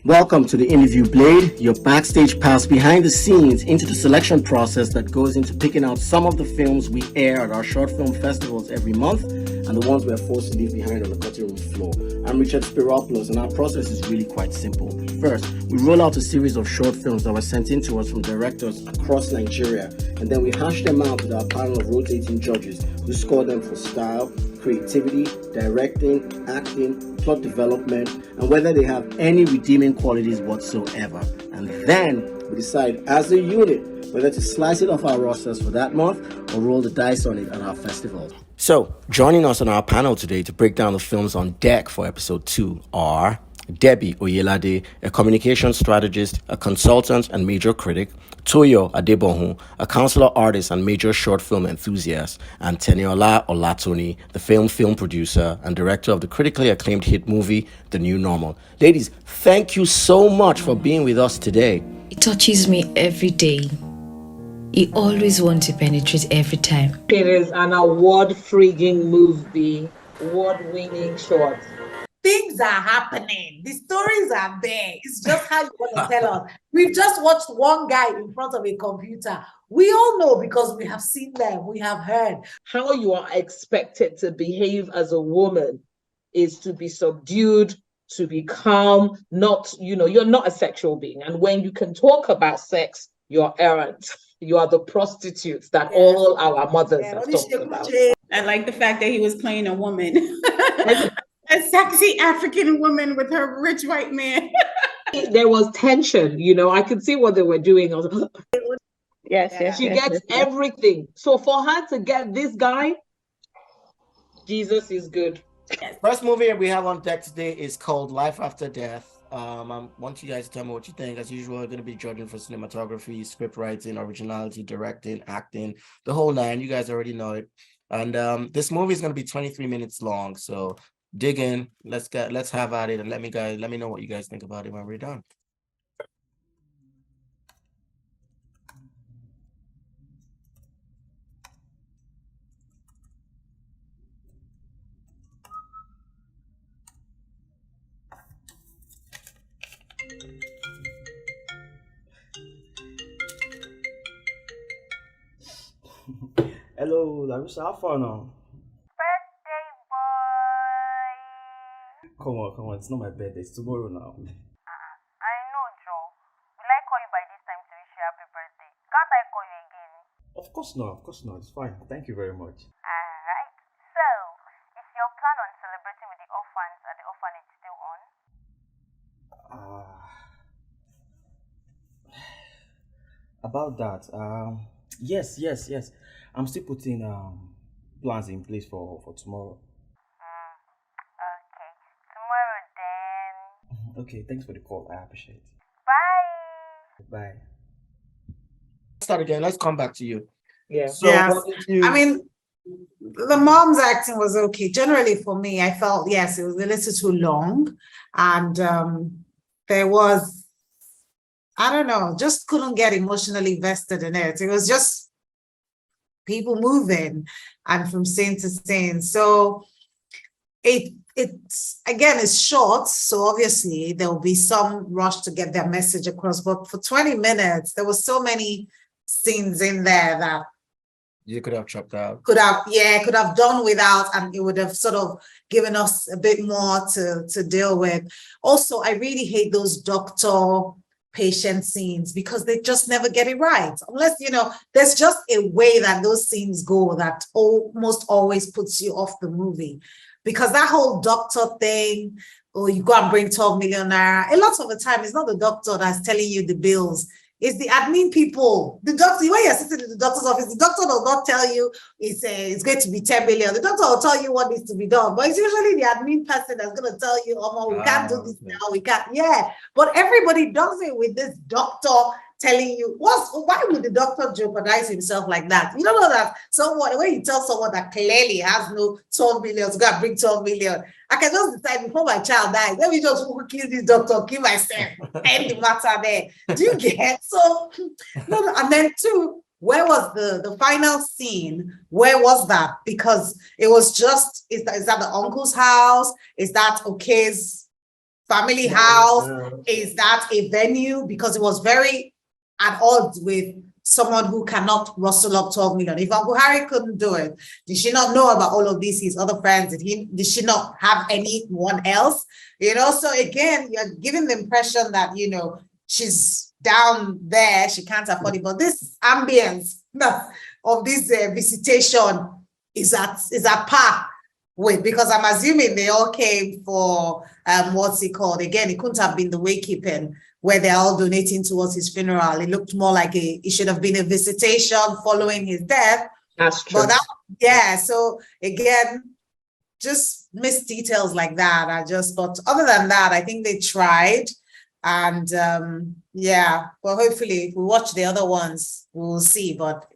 Welcome to the Indieview Blade, your backstage pass behind the scenes into the selection process that goes into picking out some of the films we air at our short film festivals every month and the ones we are forced to leave behind on the cutting room floor. I'm Richard Spiropoulos, and our process is really quite simple. First, we roll out a series of short films that were sent in to us from directors across Nigeria, and then we hash them out with our panel of rotating judges who score them for style, creativity, directing, acting, plot development, and whether they have any redeeming qualities whatsoever. And then we decide as a unit whether to slice it off our rosters for that month or roll the dice on it at our festival. So, joining us on our panel today to break down the films on deck for episode 2 are Debbie Oyelade, a communication strategist, a consultant and major critic, Toyo Adebohun, a counselor artist and major short film enthusiast, and Teniola Olatoni, the film producer and director of the critically acclaimed hit movie, The New Normal. Ladies, thank you so much for being with us today. It touches me every day. He always wants to penetrate every time. It is an award-freaking movie, award-winning short. Things are happening. The stories are there. It's just how you want to tell us. We've just watched one guy in front of a computer. We all know because we have seen them, we have heard. How you are expected to behave as a woman is to be subdued, to be calm, you're not a sexual being. And when you can talk about sex, you're errant. You are the prostitutes that all our mothers have talked about. I like the fact that he was playing a woman. A sexy African woman with her rich white man. There was tension, I could see what they were doing. I was like, yes. She gets everything. So for her to get this guy, Jesus is good. First movie we have on deck today is called Life After Death. I want you guys to tell me what you think. As usual, we're going to be judging for cinematography, script writing, originality, directing, acting, the whole nine. You guys already know it. And this movie is going to be 23 minutes long. So dig in, let's have at it, and let me know what you guys think about it when we're done. Hello, Larissa, how far now? Come on, it's not my birthday, it's tomorrow now. I know, Joe. Will I call you by this time to wish you happy birthday? Can't I call you again? Of course not, it's fine. Thank you very much. Alright. So, is your plan on celebrating with the orphans at the orphanage still on? About that, yes. I'm still putting plans in place for tomorrow. Okay. Tomorrow then. Okay, thanks for the call. I appreciate it. Bye. Start again. Let's come back to you. Yeah. So I mean, the mom's acting was okay. Generally for me, I felt, yes, it was a little too long. And there was, I don't know, just couldn't get emotionally vested in it. It was just people moving and from scene to scene. So it's again, it's short. So obviously there will be some rush to get their message across. But for 20 minutes, there were so many scenes in there that you could have chopped out. Could have done without, and it would have sort of given us a bit more to deal with. Also, I really hate those doctor-patient scenes because they just never get it right. Unless, there's just a way that those scenes go that almost always puts you off the movie. Because that whole doctor thing, or you go and bring 12 million naira, a lot of the time it's not the doctor that's telling you the bills. It's the admin people. The doctor, when you're sitting in the doctor's office, the doctor does not tell you it's going to be 10 million. The doctor will tell you what needs to be done. But it's usually the admin person that's going to tell you, we can't do this now. We can't. Yeah. But everybody does it with this doctor telling you, why would the doctor jeopardize himself like that? You don't know that when you tell someone that clearly has no 12 million to go and bring 12 million, I can just decide before my child dies, let me just kill this doctor, kill myself, end the matter there. Do you get? So, no, and then two, where was the final scene? Where was that? Because it was just, is that the uncle's house? Is that Okay's family house? Is that a venue? Because it was very at odds with someone who cannot rustle up 12 million. If Uncle Harry couldn't do it, did she not know about all of these, his other friends? Did she not have anyone else? So again, you're giving the impression that, she's down there, she can't afford it. But this ambience of this visitation is at par with, because I'm assuming they all came for, what's it called? Again, it couldn't have been the waykeeping, where they're all donating towards his funeral. It looked more like it should have been a visitation following his death. That's true. But so again, just missed details like that. I just thought, other than that, I think they tried. And well, hopefully if we watch the other ones, we'll see. But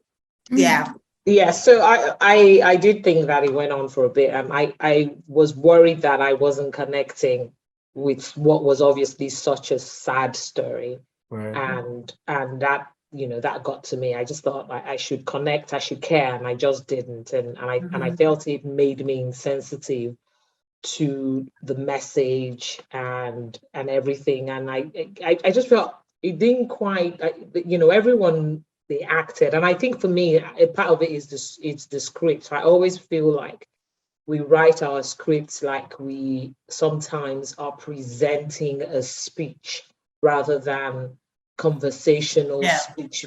yeah. Yeah, so I did think that it went on for a bit, and I was worried that I wasn't connecting with what was obviously such a sad story. Right. And that, that got to me. I just thought I should connect, I should care, and I just didn't. And I felt it made me insensitive to the message and everything. And I just felt it didn't quite, everyone, they acted. And I think for me, a part of it is it's the script. I always feel like we write our scripts like we sometimes are presenting a speech rather than conversational speech.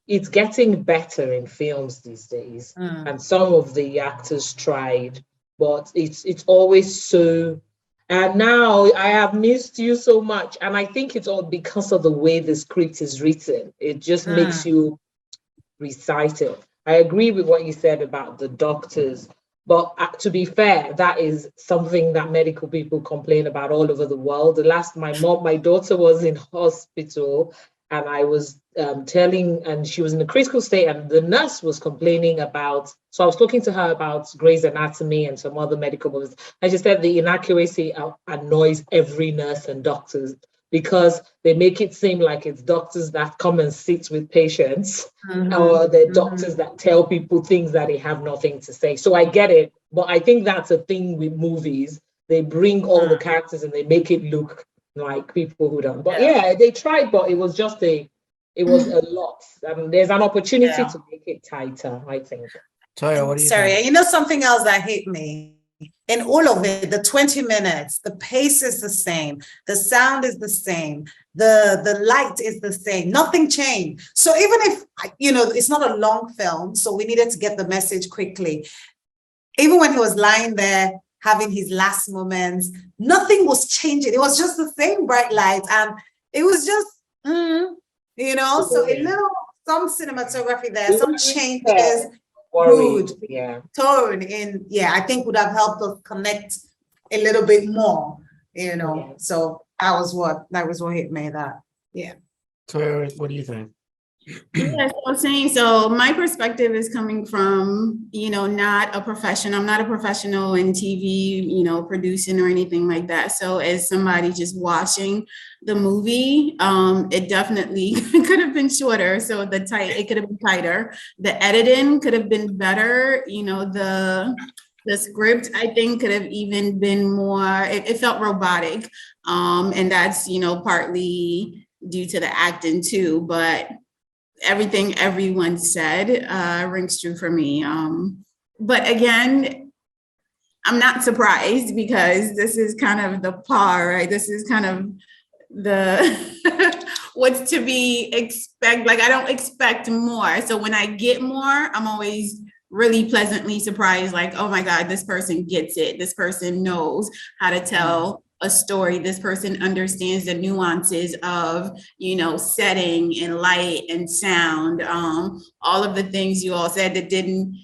It's getting better in films these days, and some of the actors tried, but it's always so. And now I have missed you so much, and I think it's all because of the way the script is written. It just makes you recite it. I agree with what you said about the doctors. But to be fair, that is something that medical people complain about all over the world. My daughter was in hospital, and I was and she was in a critical state, and the nurse was complaining about, so I was talking to her about Grey's Anatomy and some other medical movies, and she said the inaccuracy annoys every nurse and doctors, because they make it seem like it's doctors that come and sit with patients, or the doctors that tell people things that they have nothing to say. So I get it, but I think that's a thing with movies. They bring all the characters and they make it look like people who don't. But they tried, but it was just a lot. There's an opportunity to make it tighter, I think. Toya, what do you Sorry, think? Something else that hit me. In all of it, the 20 minutes, the pace is the same, the sound is the same, the light is the same, nothing changed. So even if, it's not a long film, so we needed to get the message quickly. Even when he was lying there having his last moments, nothing was changing. It was just the same bright light, and it was just, so a little, some cinematography there, some changes. Mood, tone I think would have helped us connect a little bit more, So that was what hit me. So what do you think? Yes, I was saying, so my perspective is coming from, not a professional. I'm not a professional in TV, producing or anything like that. So as somebody just watching the movie, it definitely could have been shorter. So it could have been tighter. The editing could have been better. The script, I think, could have even been more, it felt robotic. And that's, partly due to the acting too, but everything everyone said rings true for me. But again, I'm not surprised, because this is kind of the par, right? This is kind of the what's to be expect. Like, I don't expect more. So when I get more, I'm always really pleasantly surprised. Like, oh my God, this person gets it. This person knows how to tell a story. This person understands the nuances of, setting and light and sound. All of the things you all said that didn't,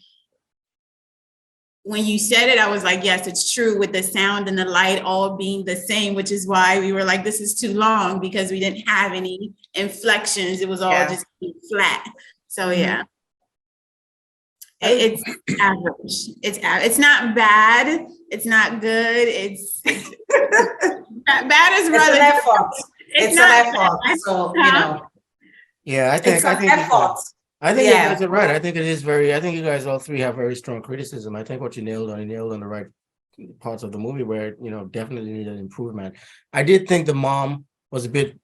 when you said it, I was like, yes, it's true, with the sound and the light all being the same, which is why we were like, this is too long, because we didn't have any inflections. It was all just flat. So it's average. It's not bad. It's not good. It's bad is rather an effort. It's an effort. So Yeah, I think you guys are right. I think it is I think you guys all three have very strong criticism. I think what you nailed on the right parts of the movie where, definitely needed improvement. I did think the mom was a bit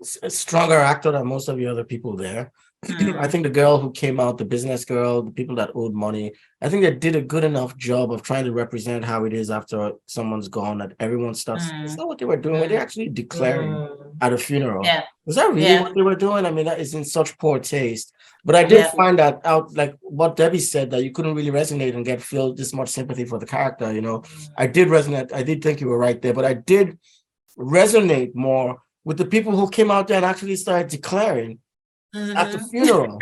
stronger actor than most of the other people there. I think the girl who came out, the business girl, the people that owed money, I think they did a good enough job of trying to represent how it is after someone's gone, that everyone starts. It's not what they were doing. Were they actually declaring at a funeral? Yeah. Was that really Yeah. what they were doing? I mean, that is in such poor taste. But I did find that out, like what Debbie said, that you couldn't really resonate and feel this much sympathy for the character. I did resonate. I did think you were right there, but I did resonate more with the people who came out there and actually started declaring at the funeral.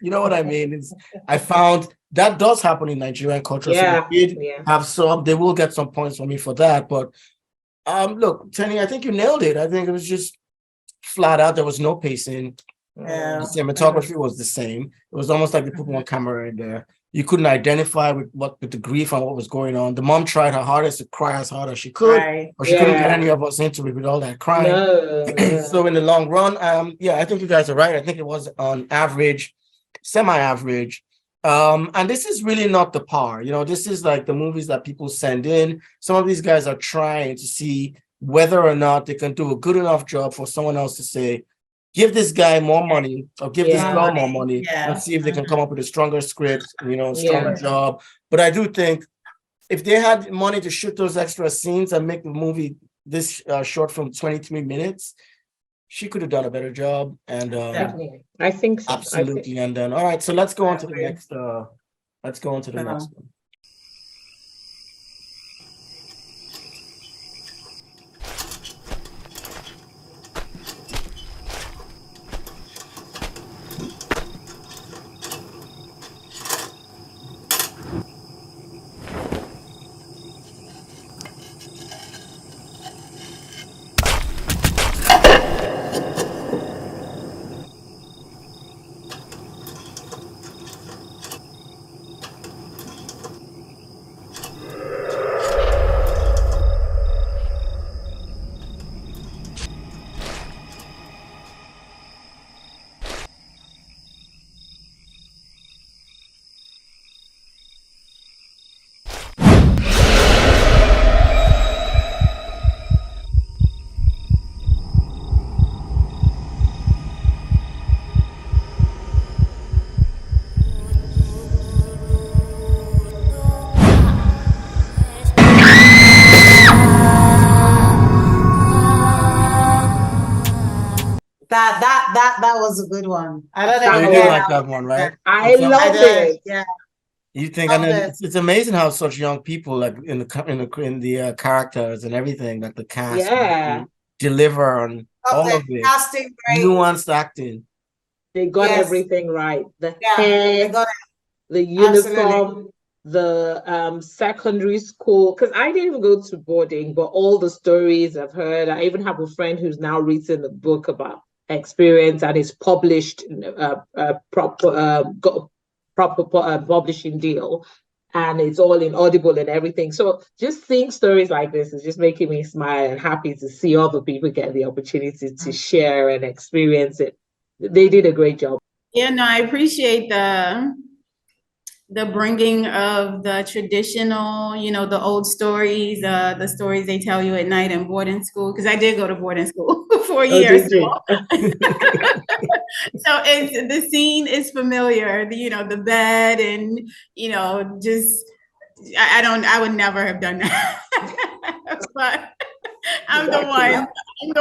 You know what I mean? I found that does happen in Nigerian culture. Yeah, So they did have some, they will get some points from me for that. But look, Tenny, I think you nailed it. I think it was just flat out. There was no pacing. The cinematography was the same. It was almost like they put one camera in there. You couldn't identify with the grief and what was going on. The mom tried her hardest to cry as hard as she could, but she couldn't get any of us into it with all that crying. So in the long run, I think you guys are right. I think it was on average, semi-average. And this is really not the par. This is like the movies that people send in. Some of these guys are trying to see whether or not they can do a good enough job for someone else to say, give this guy more money or give this girl more money and see if they can come up with a stronger script, stronger job. But I do think if they had money to shoot those extra scenes and make the movie this short film 23 minutes, she could have done a better job. And definitely, I think so. Absolutely. And then, all right, so let's go on to the next. Next one. That was a good one. I don't know. You did like that one, right? I love it. Yeah. You think, and then it's amazing how such young people, like in the characters and everything, like the cast, deliver on all of it. Casting, nuanced acting. They got everything right. The hair, the uniform, the secondary school. Because I didn't even go to boarding, but all the stories I've heard. I even have a friend who's now written a book about experience and is published proper publishing deal, and it's all in Audible and everything. So just seeing stories like this is just making me smile and happy to see other people get the opportunity to share and experience it. They did a great job. Yeah, no, I appreciate the bringing of the traditional, the old stories, the stories they tell you at night in boarding school, because I did go to boarding school for 4 years. So the scene is familiar, the bed and, just, I would never have done that. But I'm the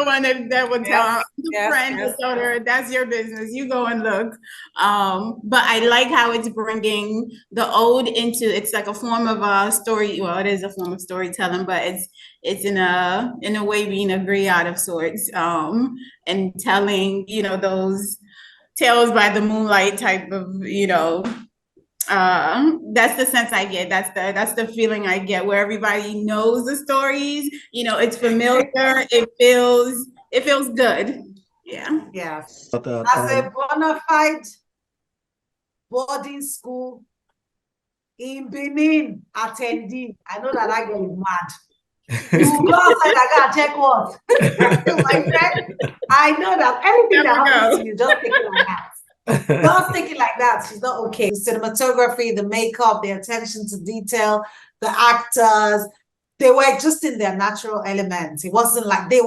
one that would tell the friend to tell her, that's your business. You go and look. But I like how it's bringing the old into, it's like a form of a story. Well, it is a form of storytelling, but it's in a way being a griot of sorts, and telling, those tales by the moonlight type of, that's the sense I get. That's the feeling I get, where everybody knows the stories. It's familiar. It feels good. Yeah. Yes. As a bona fide boarding school in Benin attendee, I know that I get mad. You go outside, I gotta check what. My friend, I know that anything that happens to you, just take it like that. Don't think it like that. She's not okay. The cinematography, the makeup, the attention to detail, the actors, they were just in their natural element. It wasn't like we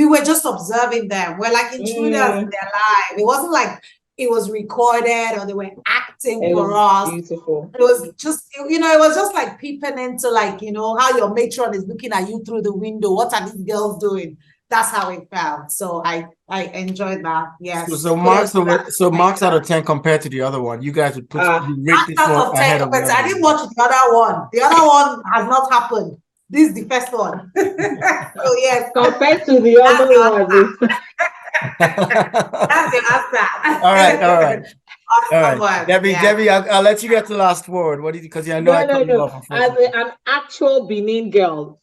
were just observing them. We're like intruders in their life. It wasn't like it was recorded or they were acting for us. Beautiful. It was just, it was just like peeping into like, how your matron is looking at you through the window. What are these girls doing? That's how it felt. So I enjoyed that. Yes. So marks out of 10 compared to the other one. You guys would rate this one ahead of I didn't watch the other one. The other one has not happened. This is the first one. So yes. Compared to the other one. That's the answer. All right. Awesome. All right. Debbie, I'll let you get the last word. What do you, because I know I cut you off. As an actual Benin girl,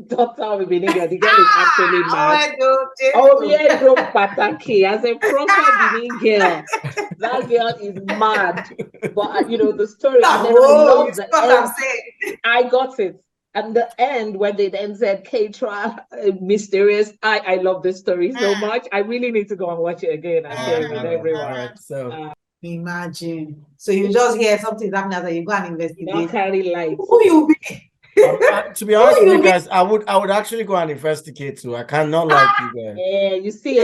Dr. Benin girl, the girl is actually mad. As a proper Benin girl, that girl is mad. But the story, I got it. And the end, when they then said Keitra, mysterious, I love this story so much. I really need to go and watch it again and share it with everyone. All right, so imagine. So you just hear something happening and you go and investigate. Not carry lights. Who you be? To be honest with you guys, I would actually go and investigate too. I cannot like you guys. Yeah, you see,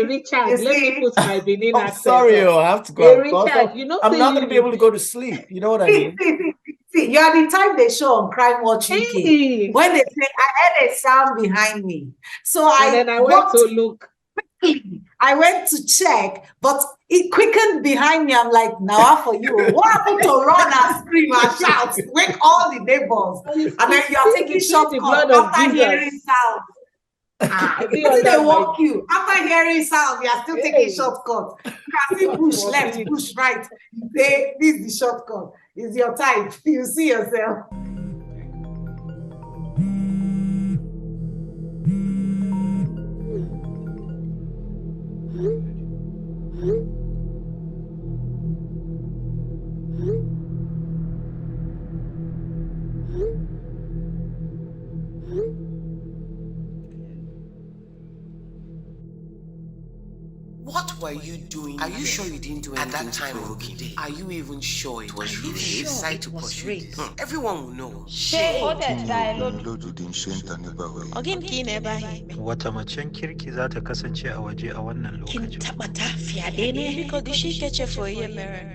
Richard, let me put my Benin I'm sorry, I have to go. Richard, I'm not going to be able to go to sleep. You know what I mean? See, you are the time they show on Crime Watch UK. When they say, I heard a sound behind me. So I went to look. I went to check, but it quickened behind me. I'm like, now for you. What happened to run and scream and shout? Wake all the neighbors. And then you're taking shortcuts after hearing sound. They walk you. After hearing sound, you are still taking shortcuts. You can still push left, push right. This is the shortcut. It's your time. You see yourself. What were you doing? Are you sure you didn't do anything at that time of the day? Are you even sure it was rape? If you decide to pursue this, everyone will know. Wata macen kirki za ta kasance a waje a wannan lokacin. Kin taɓa ta fyaɗe ne? Because she ta ce for a mirror.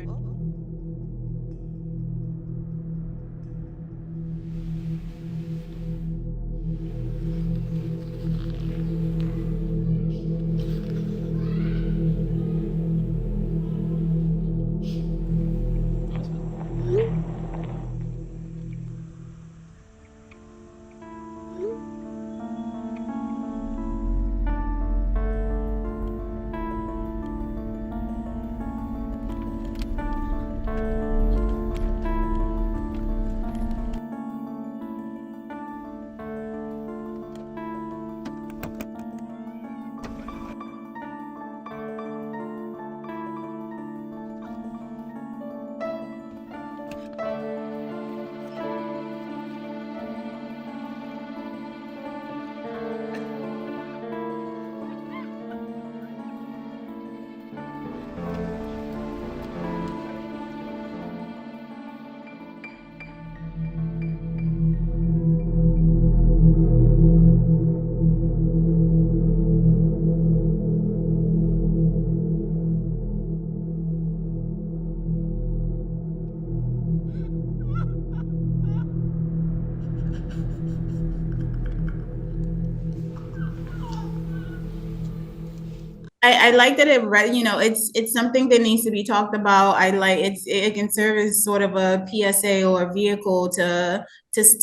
I like that it's something that needs to be talked about. I like it can serve as sort of a PSA or a vehicle to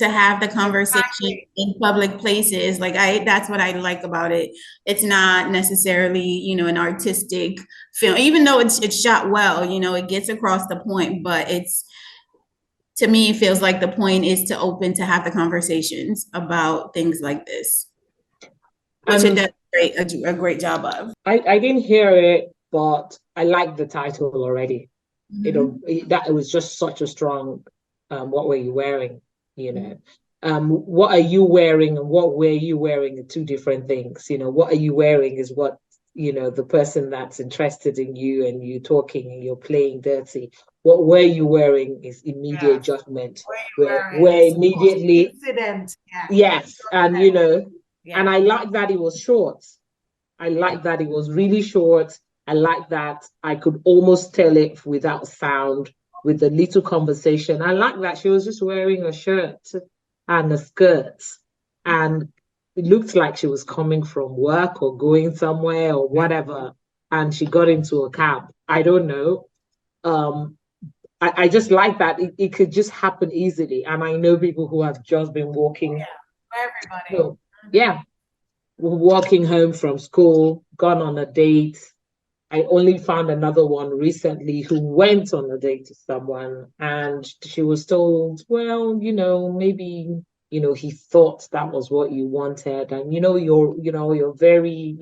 have the conversation in public places. That's what I like about it. It's not necessarily, an artistic film, even though it's shot well, it gets across the point, but to me, it feels like the point is to have the conversations about things like this, which it does a great job of. I didn't hear it, but I like the title already. That it was just such a strong what were you wearing? What are you wearing and what were you wearing are two different things. What are you wearing is what the person that's interested in you and you talking and you're playing dirty. What were you wearing is immediate judgment. Where immediately incident. yes, and and I Yeah. like that it was short. I like that it was really short. I like that I could almost tell it without sound, with a little conversation. I like that she was just wearing a shirt and a skirt, and it looked like she was coming from work or going somewhere or whatever, and she got into a cab. I don't know. I just like that it could just happen easily. And I know people who have just been walking. Yeah, for everybody. So, yeah, walking home from school, gone on a date. I only found another one recently who went on a date to someone, and she was told, well, maybe, he thought that was what you wanted. And, you're very,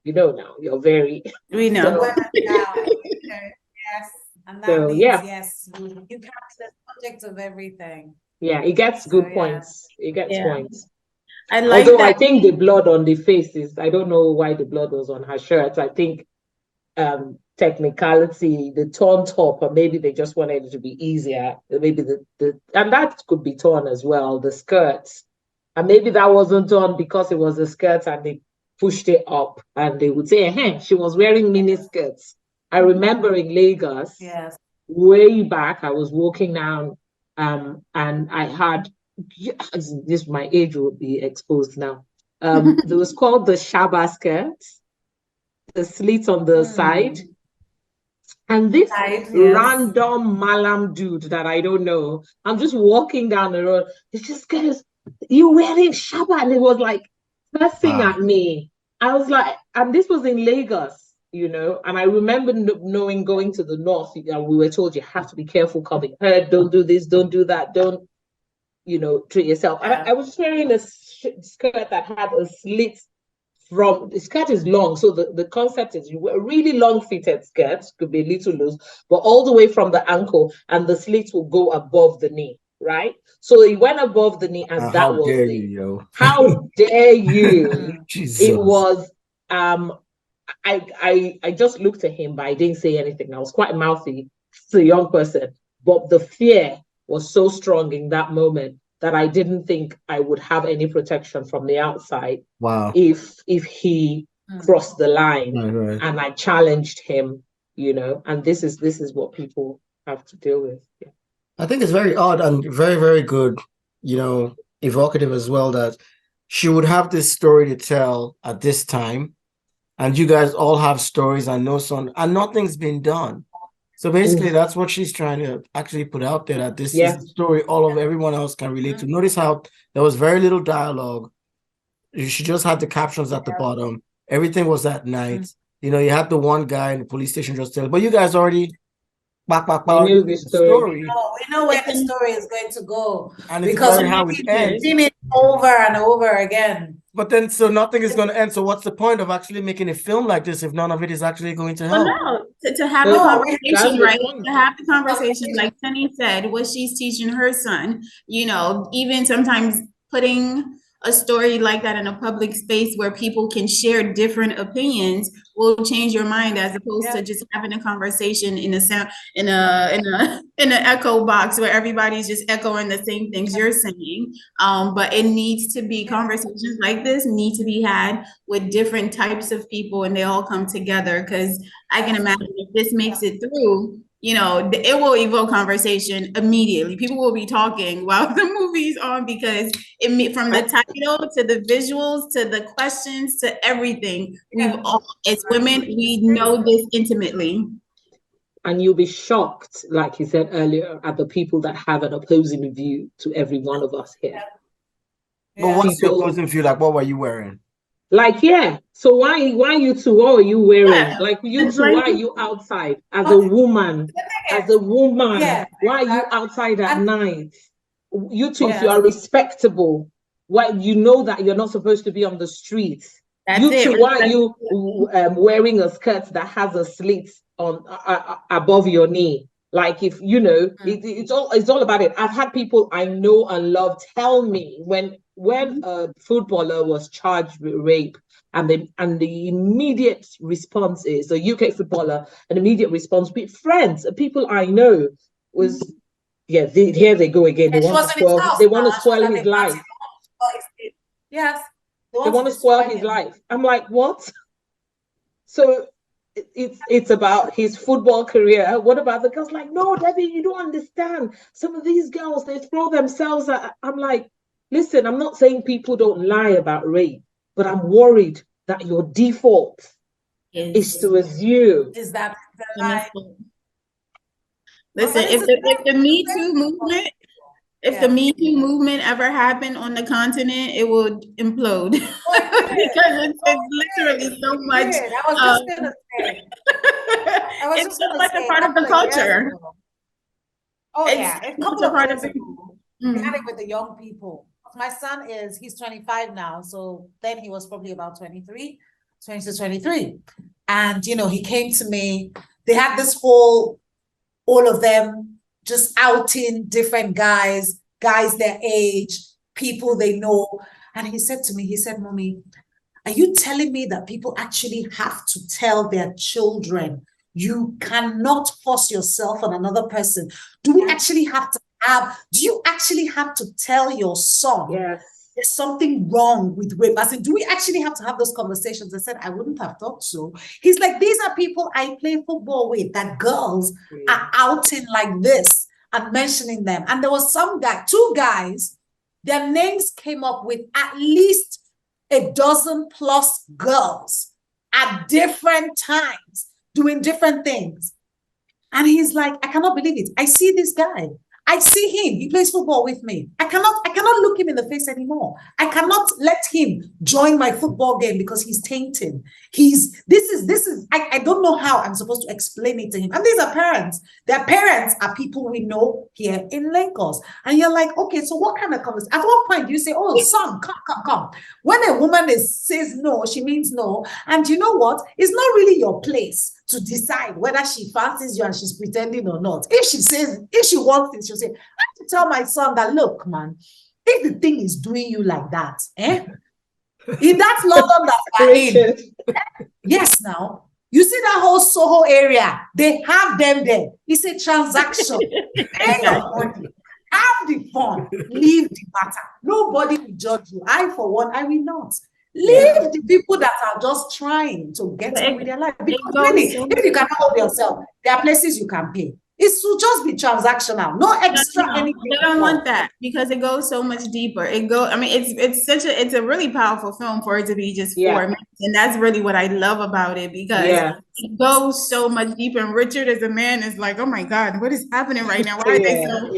now, you're very. We know. Yes. And that So, means, yeah. yes, you can't be the subject of everything. Yeah, it gets So, good yeah. points. It gets points. I like Although that. I think the blood on the face I don't know why the blood was on her shirt. I think technicality, the torn top, or maybe they just wanted it to be easier. Maybe and that could be torn as well, the skirts. And maybe that wasn't torn because it was a skirt and they pushed it up and they would say, hey, she was wearing mini skirts. I remember in Lagos, Yes. way back, I was walking down and I had this, my age would be exposed now. It was called the Shaba skirt, the slit on the side. And this random Malam dude that I don't know, I'm just walking down the road. He just goes, you wearing Shaba? And it was like cursing at me. I was like, and this was in Lagos, and I remember knowing going to the north, and we were told you have to be careful coming hurt, don't do this, don't do that, don't, treat yourself. And I was wearing a skirt that had a slit from, the skirt is long. So the concept is you wear a really long fitted skirt, could be a little loose, but all the way from the ankle, and the slit will go above the knee, right? So it went above the knee, and that How was dare it. you, yo. How dare you? Jesus. It was I just looked at him, but I didn't say anything. I was quite mouthy to a young person, but the fear was so strong in that moment that I didn't think I would have any protection from the outside. Wow. If he crossed the line, Right. and I challenged him, and this is what people have to deal with. Yeah. I think it's very odd and very, very good, evocative as well, that she would have this story to tell at this time, and you guys all have stories and no son, and nothing's been done. So basically, that's what she's trying to actually put out there, that this is a story all of everyone else can relate to. Notice how there was very little dialogue. She just had the captions at the bottom. Everything was at night. You had the one guy in the police station just telling, but you guys already knew the story. No, we know where the story is going to go, and it's because how it ends. we've seen it over and over again. But then, so nothing is going to end. So what's the point of actually making a film like this if none of it is actually going to help? Well, no, to have the conversation, right? To have the conversation, like Sunny said, what she's teaching her son, even sometimes putting a story like that in a public space where people can share different opinions will change your mind, as opposed to just having a conversation in an echo box where everybody's just echoing the same things you're saying. But it needs to be, conversations like this need to be had with different types of people, and they all come together, because I can imagine if this makes it through, it will evoke conversation immediately. People will be talking while the movie's on, because from the title to the visuals to the questions to everything, we've all, as women, we know this intimately. And you'll be shocked, like you said earlier, at the people that have an opposing view to every one of us here. But what's your opposing view? Like, what were you wearing? Like, so why you two, what are you wearing? Like, you two, why are you outside as a woman? Why are you outside at night? You two, if you are respectable, why you know that you're not supposed to be on the streets? You two, why are you wearing a skirt that has a slit on above your knee? Like if you know, it's all about it. I've had people I know and love tell me when a footballer was charged with rape, and the immediate response is a UK footballer, an immediate response with friends, people I know was, yeah, here they go again. They want to spoil. They want to spoil his life. Yes, they want to spoil his life. I'm like, what? So it's about his football career. What about the girls? Like, no, Debbie, you don't understand. Some of these girls, they throw themselves at. I'm like, listen, I'm not saying people don't lie about rape, but I'm worried that your default is to assume is that the lie. Listen, if the Me Too movement, if the Me Too movement ever happened on the continent, it would implode because it's literally so much. I was just gonna say. It's so much a part of the culture. Oh yeah, a couple of years ago, they had it with the young people. My son he's 25 now, so then he was probably about 20 to 23. And he came to me. They had this all of them just outing different guys their age, people they know. And he said to me, Mommy, are you telling me that people actually have to tell their children you cannot force yourself on another person? Do you actually have to tell your son there's something wrong with rape? I said, do we actually have to have those conversations? I said, I wouldn't have thought so. He's like, these are people I play football with, that girls are outing like this and mentioning them. And there was two guys, their names came up with at least a dozen plus girls at different times doing different things. And he's like, I cannot believe it. I see this guy. I see him. He plays football with me. I cannot look him in the face anymore. I cannot let him join my football game because he's tainted. I don't know how I'm supposed to explain it to him. And these are parents. Their parents are people we know here in Lagos. And you're like, okay, so what kind of conversation? At what point do you say, oh, son, come. When a woman says no, she means no. And you know what? It's not really your place to decide whether she fancies you and she's pretending or not. If she wants it, she'll say, I have to tell my son that, look, man, if the thing is doing you like that, in that London that we're in, yes, now, you see that whole Soho area, they have them there. It's a transaction. Pay your money. Have the fun. Leave the matter. Nobody will judge you. I, for one, I will not. Leave the people that are just trying to get on with their life. Because really, if you cannot hold yourself, there are places you can pay. It should just be transactional, no extra anything. They don't want that because it goes so much deeper. It's a really powerful film for it to be just 4 minutes, and that's really what I love about it because it goes so much deeper. And Richard as a man is like, oh my God, what is happening right now? Why are they so?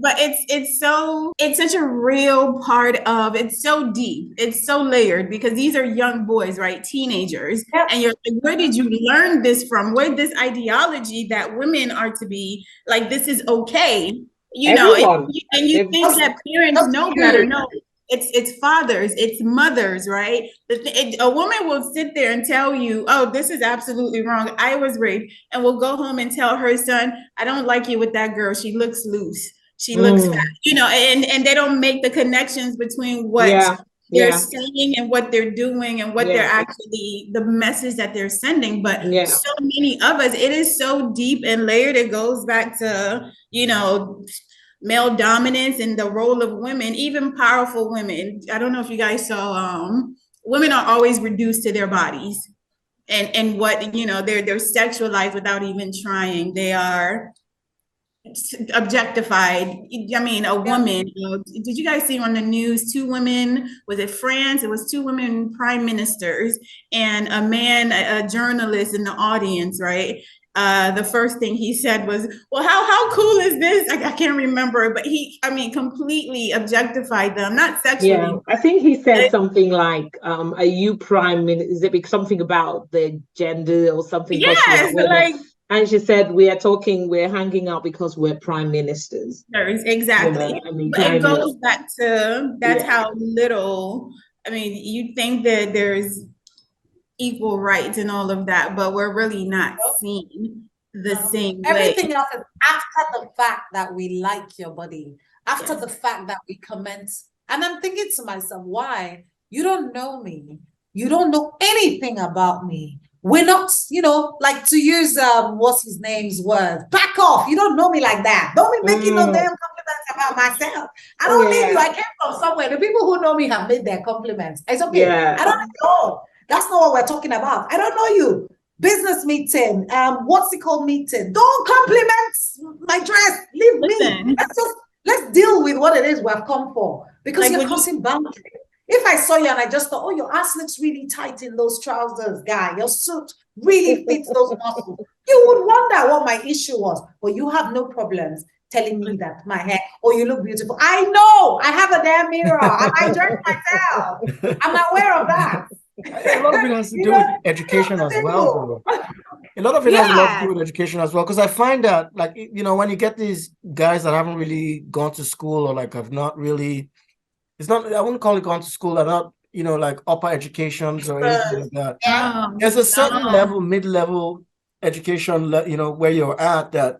But it's such a real part of. It's so deep. It's so layered because these are young boys, right? Teenagers, and you're like, where did you learn this from? Where did this ideology that women are to be like, this is okay, and you think that parents know better. No, it's fathers, it's mothers, right? A woman will sit there and tell you, oh, this is absolutely wrong, I was raped, and will go home and tell her son, I don't like you with that girl, she looks loose, she looks fat, and they don't make the connections between what they're saying and what they're doing and what they're actually, the message that they're sending. But so many of us, it is so deep and layered. It goes back to, male dominance and the role of women, even powerful women. I don't know if you guys saw, women are always reduced to their bodies and what, they're sexualized without even trying. They are objectified. I mean, a woman, did you guys see on the news, 2 women, was it France? It was 2 women prime ministers and a man, a journalist in the audience, right? The first thing he said was, well, how cool is this? I can't remember, but he completely objectified them, not sexually. Yeah, I think he said something like, are you prime minister? Is it something about the gender or something? Yes, and she said, we're hanging out because we're prime ministers. Exactly. It goes back to, that's how little, you think that there's equal rights and all of that, but we're really not seeing the same way. Everything else is after the fact that we like your body, after the fact that we comment. And I'm thinking to myself, why? You don't know me. You don't know anything about me. We're not, like to use what's his name's words. Back off. You don't know me like that. Don't be making no damn compliments about myself. I don't need you. I came from somewhere. The people who know me have made their compliments. It's okay. Yeah. I don't know. That's not what we're talking about. I don't know you. Business meeting, what's it called meeting? Don't compliment my dress. Leave me. Let's deal with what it is we've come for. Because you're crossing boundaries. If I saw you and I just thought, oh, your ass looks really tight in those trousers, guy. Your suit really fits those muscles. You would wonder what my issue was. But you have no problems telling me that my hair, oh, you look beautiful. I know. I have a damn mirror. I dress myself. I'm aware of that. A lot of it has to do with education as well. A lot of it has a lot to do with education as well. Because I find that, like, when you get these guys that haven't really gone to school or like have not really, I wouldn't call it gone to school, they're not, like upper educations or anything like that. There's a certain level, mid-level education, where you're at that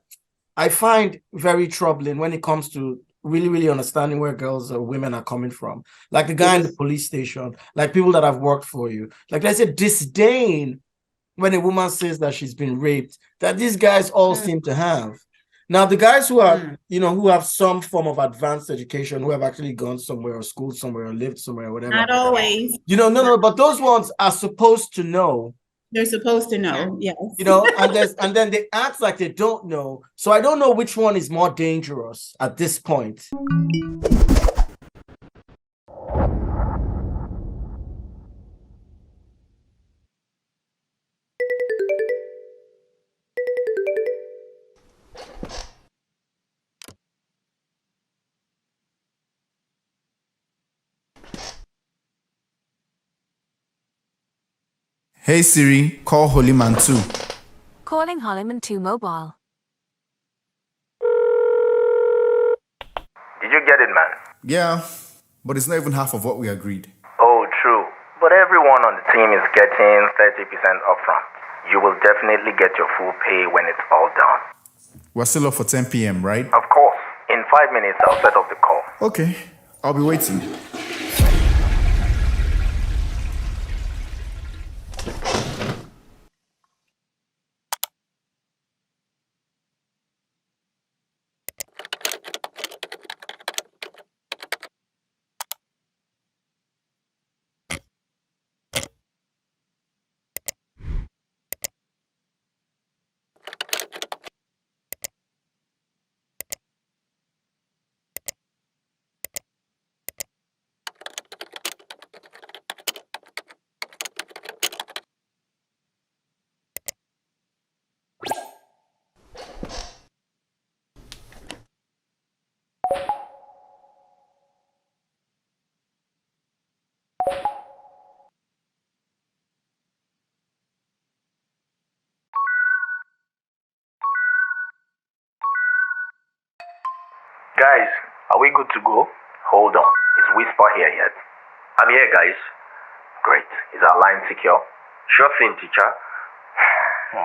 I find very troubling when it comes to really, really understanding where girls or women are coming from. Like the guy in the police station, like people that have worked for you. Like there's a disdain when a woman says that she's been raped that these guys all seem to have. Now, the guys who are, who have some form of advanced education, who have actually gone somewhere or schooled somewhere or lived somewhere or whatever. Not always. No, but those ones are supposed to know. They're supposed to know, yes. And then they act like they don't know. So I don't know which one is more dangerous at this point. Hey Siri, call Holyman 2. Calling Holyman 2 mobile. Did you get it, man? Yeah, but it's not even half of what we agreed. Oh, true. But everyone on the team is getting 30% upfront. You will definitely get your full pay when it's all done. We're still up for 10 p.m., right? Of course. In 5 minutes, I'll set up the call. Okay, I'll be waiting. Guys, are we good to go? Hold on. Is Whisper here yet? I'm here, guys. Great. Is our line secure? Sure thing, teacher.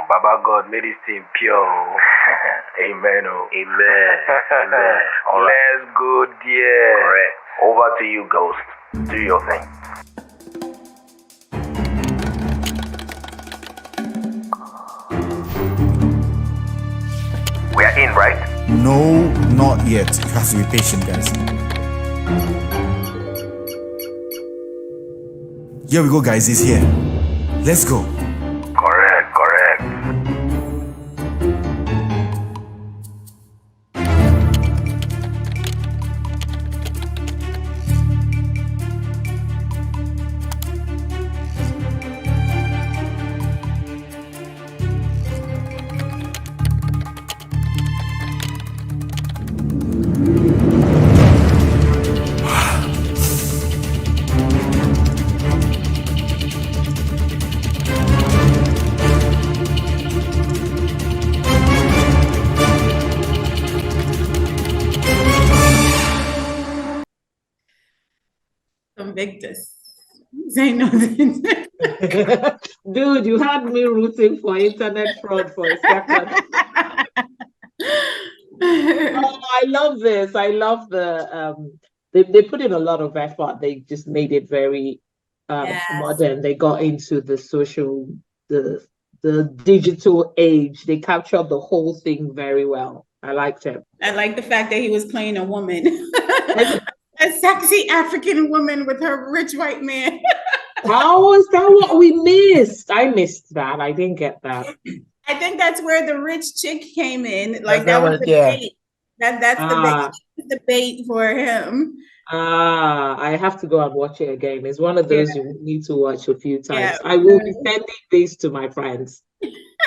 Baba God made this thing pure. Amen. Oh. Amen. Amen. All right. Let's go, dear. Correct. Over to you, Ghost. Do your thing. We are in, right? No, not yet. You have to be patient, guys. Here we go, guys. He's here. Let's go. Correct, correct. Convict us. Say nothing. Dude, you had me rooting for internet fraud for a second. Oh, I love this. I love they put in a lot of effort. They just made it very modern. They got into the the digital age. They captured the whole thing very well. I liked it. I like the fact that he was playing a woman. A sexy African woman with her rich white man. How is that what we missed? I missed that. I didn't get that. I think that's where the rich chick came in. Like That that was was- the yeah. bait. That's the bait for him. I have to go and watch it again. It's one of those you need to watch a few times. Yeah. I will be sending this to my friends.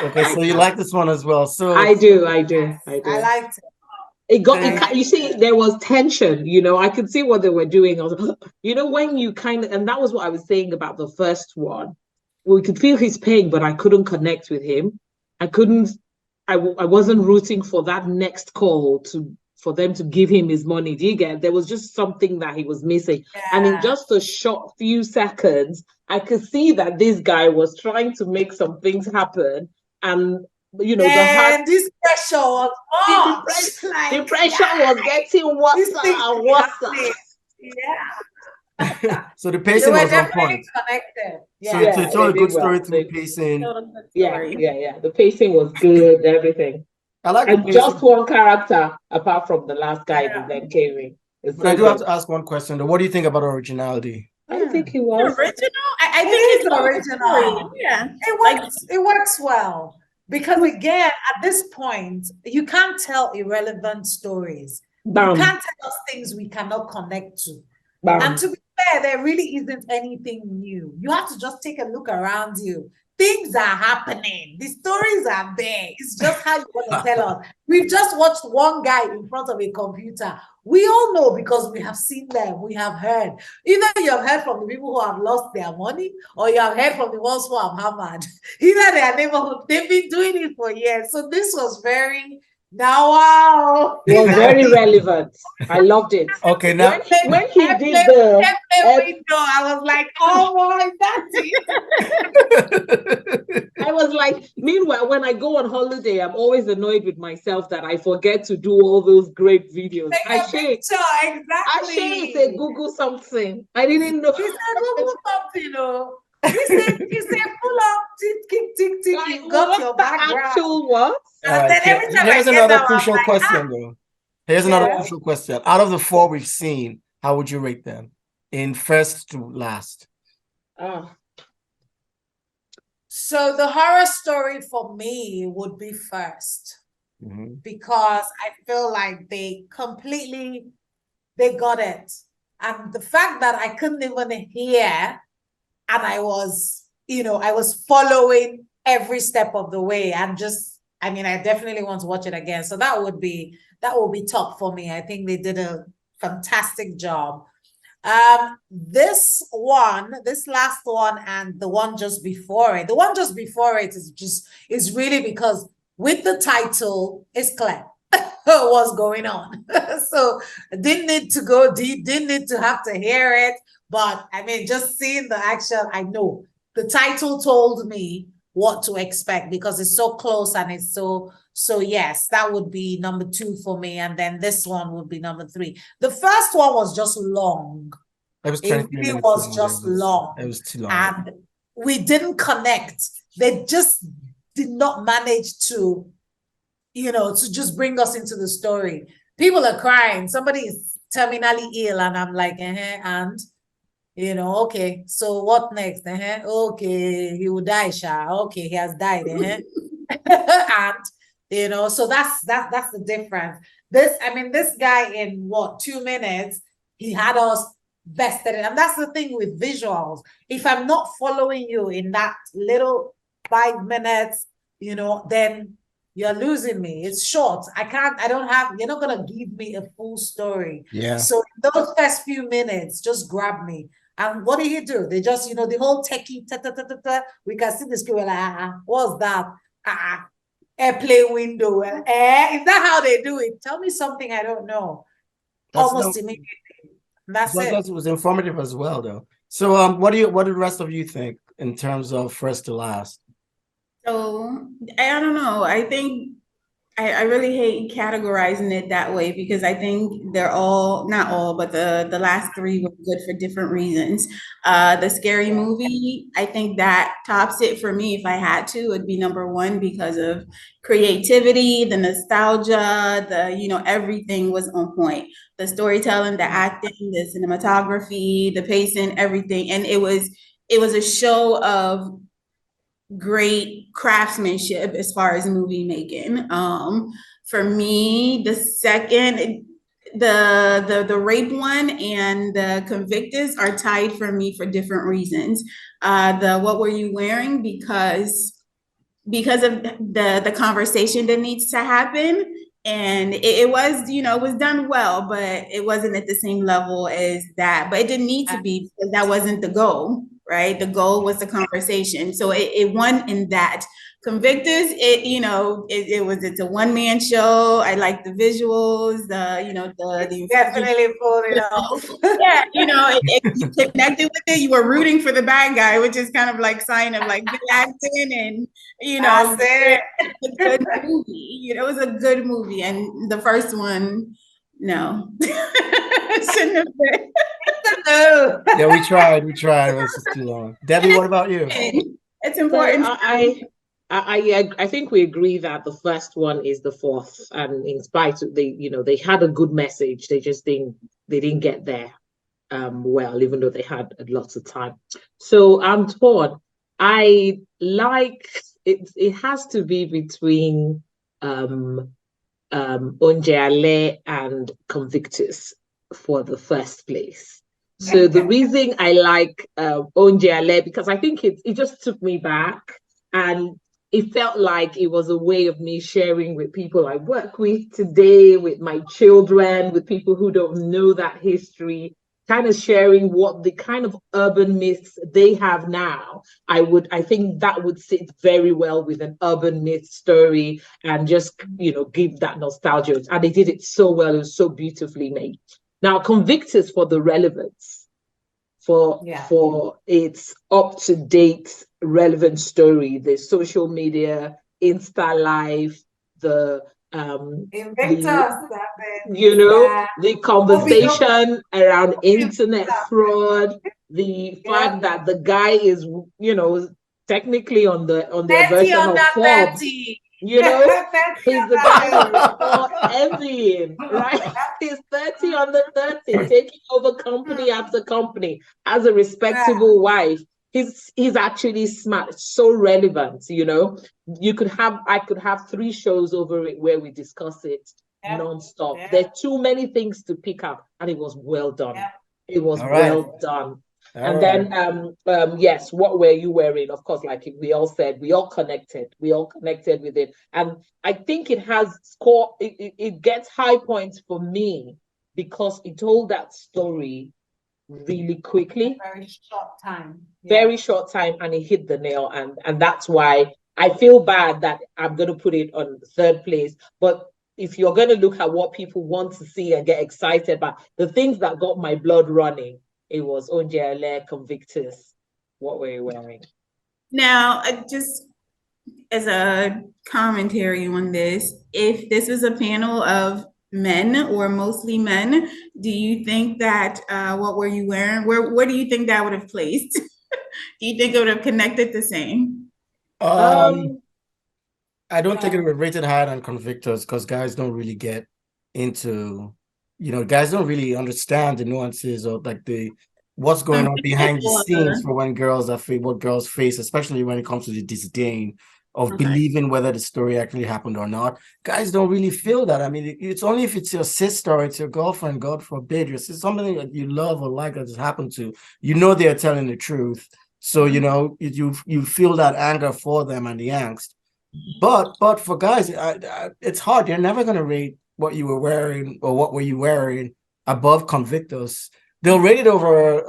Okay, so you like this one as well. So I do. I liked it. You see, there was tension, I could see what they were doing. I was like, when you and that was what I was saying about the first one. We could feel his pain, but I couldn't connect with him. I wasn't rooting for that next call for them to give him his money. Do you get? There was just something that he was missing. Yeah. And in just a short few seconds, I could see that this guy was trying to make some things happen. And this pressure was on. The pressure was getting worse and worse. Yeah. So the pacing was on point. Connected. So it's all a good story through pacing. Yeah. The pacing was good, everything. I like and just one character apart from the last guy that then came in. But I do have to ask one question though. What do you think about originality? I think it was original. I think it's original. Yeah. It works well. Because again, at this point, you can't tell irrelevant stories. Bam. You can't tell us things we cannot connect to. Bam. And to be fair, there really isn't anything new. You have to just take a look around you. Things are happening. The stories are there. It's just how you want to tell us. We've just watched one guy in front of a computer. We all know because we have seen them. We have heard. Either you have heard from the people who have lost their money or you have heard from the ones who have hammered. Either their neighborhood, they've been doing it for years. So this was very... wow. It was very relevant. I loved it. Okay, now when he did the window, I was like, oh my, that's it. I was like, meanwhile, when I go on holiday, I'm always annoyed with myself that I forget to do all those great videos. Exactly. I say Google something. I didn't know. He said Google something, He said, pull up, tick, tick, tick. You got your background. Actual what? And then every time here's I get another that, crucial like, question, though. Here's another crucial question. Out of the 4 we've seen, how would you rate them in first to last? So the horror story for me would be first. Because I feel like they got it. And the fact that I couldn't even hear, and I was following every step of the way, and I definitely want to watch it again. So that would be top for me. I think they did a fantastic job. This last one, and the one just before it. The one just before it is really because with the title, it's clear what's going on. So didn't need to go deep, didn't need to have to hear it. But just seeing the action, I know the title told me what to expect because it's so close and it's so yes, that would be number 2 for me. And then this one would be number 3. The first one was just long. It was just long. It was too long. And we didn't connect. They just did not manage to just bring us into the story. People are crying. Somebody is terminally ill, and I'm like, and okay, so what next? Okay, he will die, okay, he has died, and so that's the difference. This guy in 2 minutes, he had us vested in, and that's the thing with visuals. If I'm not following you in that little 5 minutes, then you're losing me. It's short. You're not gonna give me a full story. Yeah. So those first few minutes, just grab me. And what do you do? They just, the whole techie, we can see the screen, we're like, what's that? Airplane window. Is that how they do it? Tell me something I don't know. Almost immediately. That's it. That was informative as well, though. So what do the rest of you think in terms of first to last? So I don't know. I think I really hate categorizing it that way because I think they're all, not all, but the last three were good for different reasons. The Scary Movie, I think that tops it for me if I had to. It'd be number one because of creativity, the nostalgia, everything was on point. The storytelling, the acting, the cinematography, the pacing, everything. And it was a show of great craftsmanship as far as movie making. For me, the second, the rape one and the Convictus are tied for me for different reasons. The What Were You Wearing? Because of the conversation that needs to happen. And it was, it was done well, but it wasn't at the same level as that. But it didn't need to be because that wasn't the goal, right? The goal was the conversation. So it won in that. Convictus, it's a one-man show. I like the visuals, the definitely pulled it off. Yeah, you connected with it. You were rooting for the bad guy, which is kind of like sign of like good acting and That's it. a good movie. It was a good movie. And the first one, no. Shouldn't have been. No. Yeah, we tried. It was just too long. Debbie, what about you? It's important. So I think we agree that the first one is the fourth, and in spite of they had a good message, they just didn't get there well, even though they had lots of time. So I'm torn. I like it. It has to be between Onje Ale and Convictus for the first place. So the reason I like Onje Ale, because I think it just took me back, and it felt like it was a way of me sharing with people I work with today, with my children, with people who don't know that history, kind of sharing what the kind of urban myths they have now. I think that would sit very well with an urban myth story and just, give that nostalgia. And they did it so well. It was so beautifully made. Now, Convictus for the relevance, for its up-to-date relevant story, the social media, Insta Live, the conversation around internet fraud, the fact that the guy is, technically on their version of Forbes. He's the guy for envying, right? He's 30 under 30, taking over company after company as a respectable wife. He's actually smart, so relevant, I could have 3 shows over it where we discuss it non-stop. There are too many things to pick up, and it was well done. It was well done. Then, yes, What Were You Wearing? Of course, like we all said, we all connected with it. And I think it has it gets high points for me because it told that story really quickly. Very short time, and it hit the nail. And that's why I feel bad that I'm going to put it on third place. But if you're going to look at what people want to see and get excited about, the things that got my blood running, it was Onje Ale, Convictus, What Were You Wearing? Now, just as a commentary on this, if this was a panel of men or mostly men, do you think that What Were You Wearing? Where do you think that would have placed? Do you think it would have connected the same? I don't think it would have rated higher than Convictus because guys don't really get into, guys don't really understand the nuances of like what's going on behind the scenes for when girls what girls face, especially when it comes to the disdain of believing whether the story actually happened or not. Guys don't really feel that. I mean, it's only if it's your sister or it's your girlfriend, God forbid, it's something that you love or like that has happened to, they're telling the truth. So, you feel that anger for them and the angst. But for guys, it's hard. You're never going to rate What You Were Wearing or What Were You Wearing above Convictus. They'll rate it over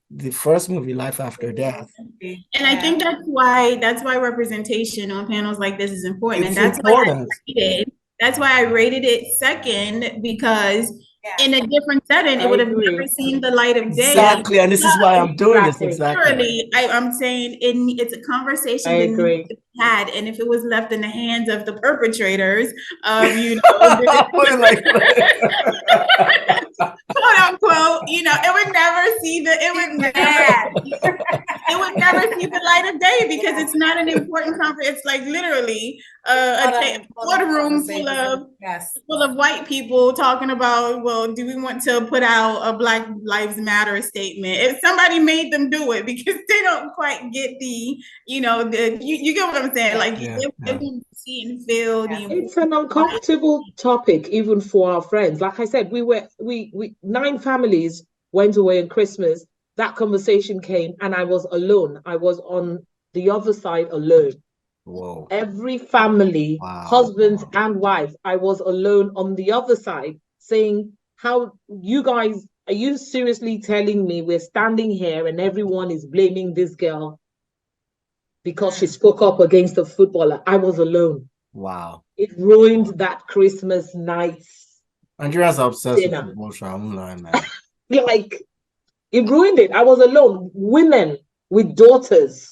the first movie, Life After Death. And I think that's why representation on panels like this is important. It's and important. That's why I rated it second, because in a different setting, it would have never seen the light of day. Exactly, and this is why I'm doing this. Exactly. Literally, I'm saying it's a conversation that needs to be had, and if it was left in the hands of the perpetrators of, quote unquote, it would never see the light of day, because it's not an important conversation. It's like literally a boardroom full of white people talking about, well, do we want to put out a Black Lives Matter statement? If somebody made them do it, because they don't quite get the, you get what I'm saying? Like, they see and feel it's an uncomfortable topic even for our friends. Like I said, we 9 families went away on Christmas. That conversation came and I was alone. I was on the other side alone. Whoa. Every family, husbands and wives, I was alone on the other side saying, how you guys, are you seriously telling me we're standing here and everyone is blaming this girl because she spoke up against a footballer? I was alone. Wow. It ruined that Christmas night. Nigerians are obsessed with emotion. I'm lying, man. Like, it ruined it. I was alone. Women with daughters.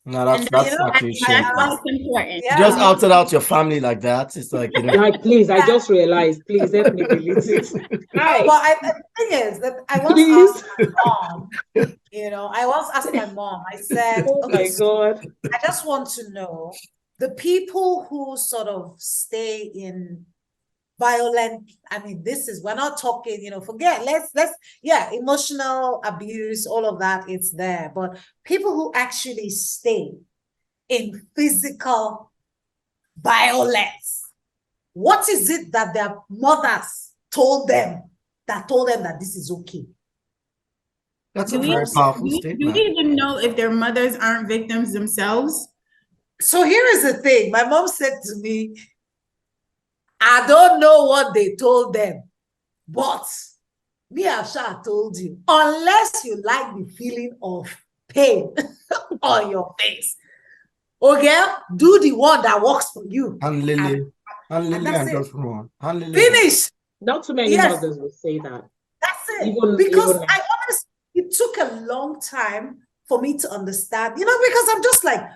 No, that's actually shameful. important. Just outed out your family like that. It's like, like, please, I just realized. Please help me delete it. But the thing is that I once asked my mom. I once asked my mom. I said, "Oh my God, I just want to know the people who sort of stay in violent. I mean, we're not talking, forget, emotional abuse, all of that, it's there. But people who actually stay in physical violence, what is it that their mothers told them that this is okay? That's a very powerful statement. Do we even know if their mothers aren't victims themselves? So here is the thing. My mom said to me, I don't know what they told them, but me, Asha told you, unless you like the feeling of pain on your face, okay, do the one that works for you. And Lily, and just one. Finish. Not too many mothers will say that. That's it. Because I honestly, it took a long time for me to understand, because I'm just like,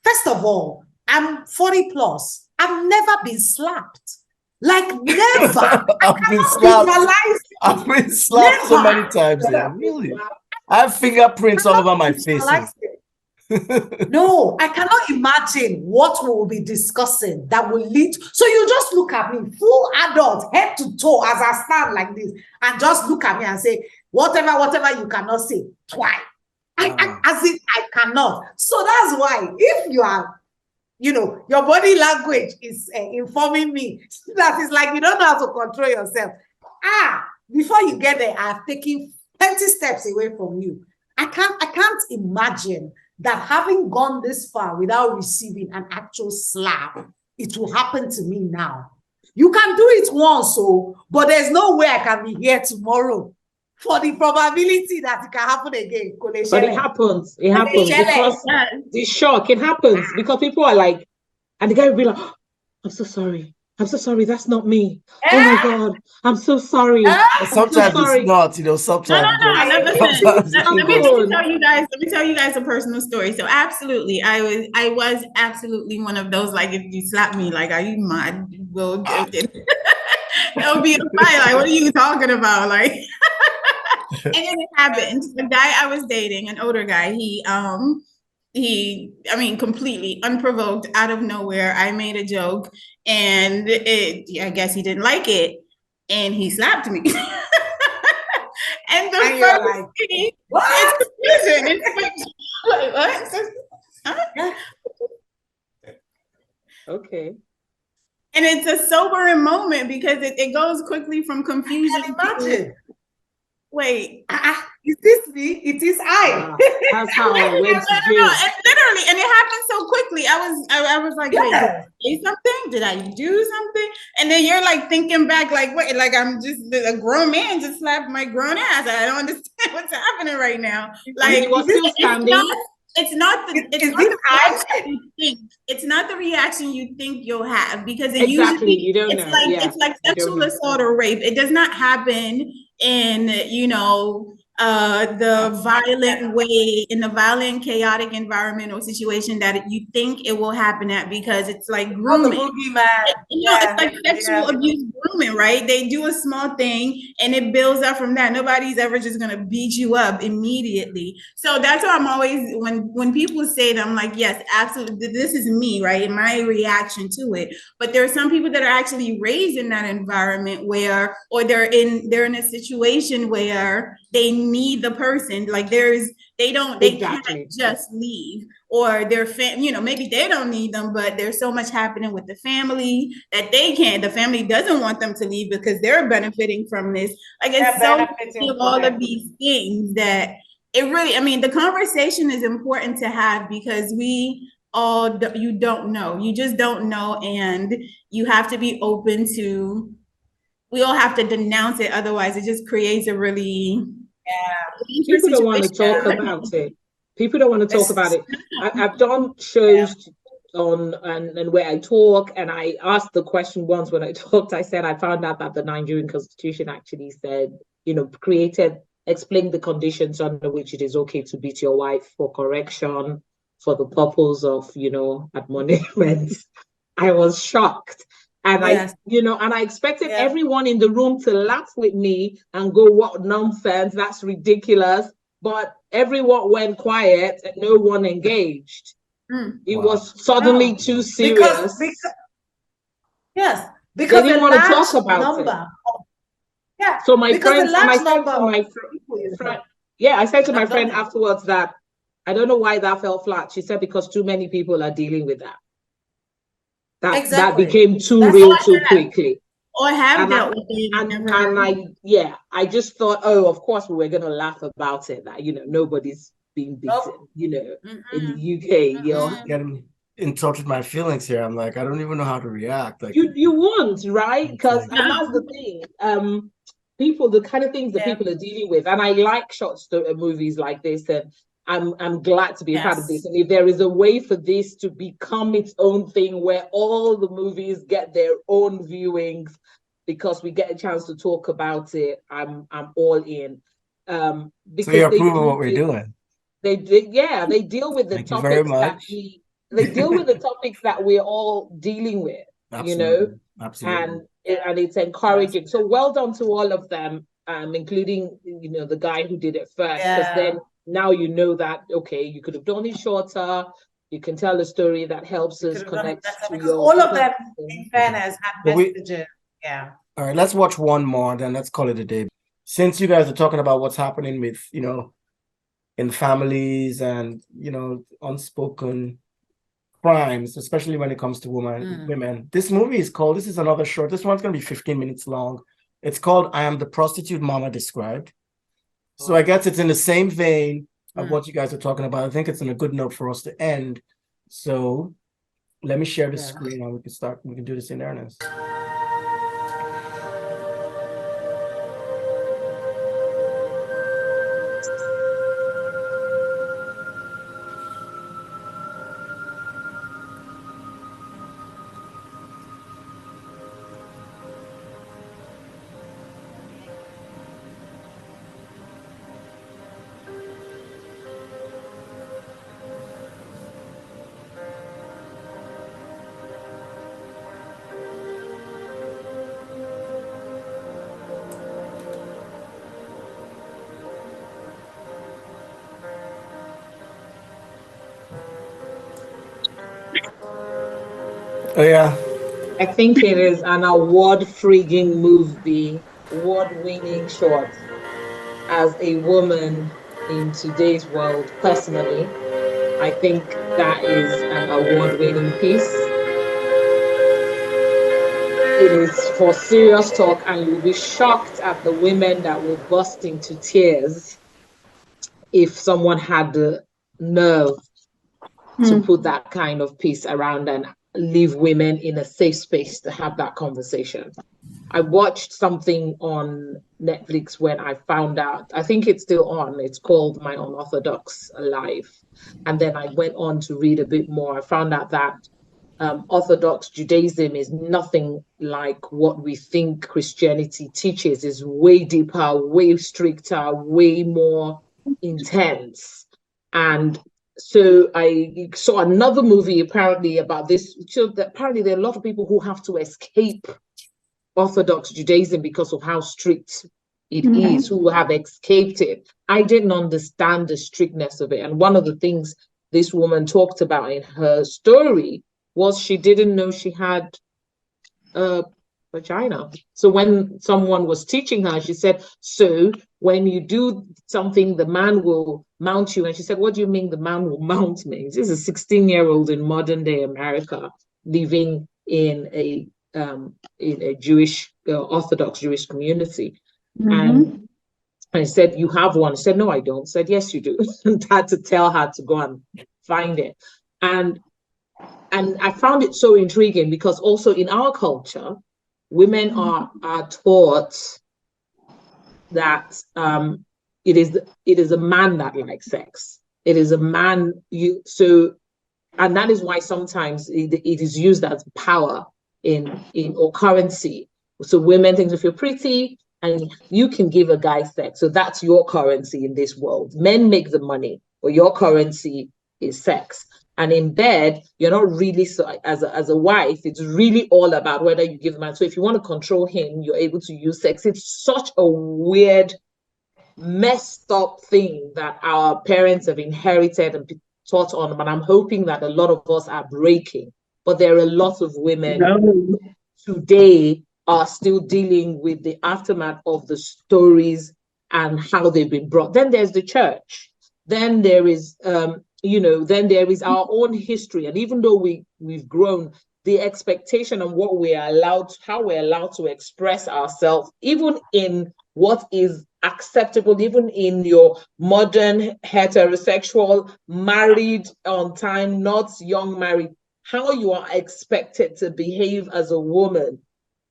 first of all, I'm 40 plus. I've never been slapped. Like, never. I've been slapped so many times. Really? I have fingerprints all over my face. No, I cannot imagine what we will be discussing that will lead. So you just look at me, full adult, head to toe, as I stand like this, and just look at me and say, whatever you cannot say, twice. I cannot. So that's why, if you are, your body language is informing me that it's like you don't know how to control yourself. Before you get there, I've taken 20 steps away from you. I can't imagine that having gone this far without receiving an actual slap, it will happen to me now. You can do it once, but there's no way I can be here tomorrow for the probability that it can happen again. But it happens. It happens because the shock. It happens because people are like, and the guy will be like, I'm so sorry. I'm so sorry. That's not me. Oh my God. I'm so sorry. Sometimes it's not, sometimes. Let me tell you guys a personal story. So absolutely, I was absolutely one of those, like, if you slap me, like, are you mad? Well, it'll be a fight. Like, what are you talking about? Like, and then it happened. The guy I was dating, an older guy, he, completely unprovoked, out of nowhere, I made a joke, and I guess he didn't like it, and he slapped me. And the first thing, what? It's like, what? Okay. And it's a sobering moment because it goes quickly from confusion. Imagine. Wait, is this me? It is I. That's how I went to jail. Literally, and it happened so quickly. I was like, wait, did I say something? Did I do something? And then you're like thinking back, like, wait, like I'm just a grown man just slapped my grown ass. I don't understand what's happening right now. Like, he was still standing. it's not the Is this reaction you think. It's not the reaction you think you'll have, because it Exactly. usually You don't know. Yeah. it's like You don't sexual know. assault or rape. It does not happen in, you know, the violent way, in the violent, chaotic environment or situation that you think it will happen at, because it's like grooming. the boogeyman? You know, it's like sexual abuse grooming, right? They do a small thing and it builds up from that. Nobody's ever just gonna beat you up immediately. So that's why I'm always, when people say that, I'm like, yes, absolutely, this is me, right? My reaction to it. But there are some people that are actually raised in that environment where, or they're in a situation where they need the person. Like they can't just leave, or their you know, maybe they don't need them, but there's so much happening with the family that the family doesn't want them to leave because they're benefiting from this. Like, it's so many of all of these things that it really, I mean, the conversation is important to have, because you don't know, you just don't know, and you have to be open to, we all have to denounce it, otherwise it just creates a really people don't want to talk about it. People don't want to talk about it. I've done shows on and where I talk, and I asked the question once when I talked. I said I found out that the Nigerian Constitution actually said, you know, explained the conditions under which it is okay to beat your wife for correction, for the purpose of, you know, admonishment. I was shocked. And I expected everyone in the room to laugh with me and go, what nonsense, that's ridiculous. But everyone went quiet and no one engaged. It was suddenly too serious. Because they didn't want to talk about number it. So my friend, I said to my friend afterwards that I don't know why that fell flat. She said because too many people are dealing with that. That became too real too quickly. Or have dealt with it. I just thought, oh, of course we were gonna laugh about it, that, you know, nobody's being beaten, you know, in the UK. Getting in touch with my feelings here. I'm like, I don't even know how to react. Like you won't, right? Because and that's the thing. People, the kind of things that people are dealing with, and I like short movies like this, and I'm glad to be a part of this. And if there is a way for this to become its own thing, where all the movies get their own viewings because we get a chance to talk about it, I'm all in. Because so you approve of what we're doing. They deal with the topics they deal with the topics that we're all dealing with. Absolutely. You know, absolutely. And it's encouraging. So well done to all of them, including, you know, the guy who did it first, because then now you know that, okay, you could have done it shorter. You can tell a story that helps us connect to your. All of them, in fairness, had messages. All right, let's watch one more, then let's call it a day. Since you guys are talking about what's happening with, you know, in families and, you know, unspoken crimes, especially when it comes to women. This movie is called, this is another short, this one's going to be 15 minutes long. It's called I Am the Prostitute Mama Described. So I guess it's in the same vein of what you guys are talking about. I think it's in a good note for us to end. So let me share the screen and we can do this in earnest. Oh, yeah. I think it is an award-frigging movie, award-winning short. As a woman in today's world, personally, I think that is an award-winning piece. It is for serious talk, and you'll be shocked at the women that will burst into tears if someone had the nerve to put that kind of piece around leave women in a safe space to have that conversation. I watched something on Netflix when I found out, I think it's still on, it's called My Unorthodox Life. And then I went on to read a bit more. I found out that Orthodox Judaism is nothing like what we think Christianity teaches. Is way deeper, way stricter, way more intense. And so I saw another movie apparently about this. So that apparently there are a lot of people who have to escape Orthodox Judaism because of how strict it is, who have escaped it. I didn't understand the strictness of it. And one of the things this woman talked about in her story was she didn't know she had a vagina. So when someone was teaching her, she said, so when you do something, the man will mount you. And she said, what do you mean the man will mount me? This is a 16-year-old in modern day America living in a Jewish, Orthodox Jewish community. And I said, you have one? She said, no, I don't. I said, yes, you do. And had to tell her to go and find it. And I found it so intriguing because also in our culture, women are taught that it is a man that likes sex. It is a man, and that is why sometimes it is used as power in or currency. So women think if you're pretty and you can give a guy sex, so that's your currency in this world. Men make the money, but your currency is sex. And in bed, you're not really, so as a wife, it's really all about whether you give the man. So if you want to control him, you're able to use sex. It's such a weird, messed up thing that our parents have inherited and taught on. But I'm hoping that a lot of us are breaking. But there are a lot of women today are still dealing with the aftermath of the stories and how they've been brought. Then there's the church. Then there is, then there is our own history. And even though we've grown, the expectation of what we are allowed, how we're allowed to express ourselves, even in what is acceptable, even in your modern heterosexual, married on time, not young married, how you are expected to behave as a woman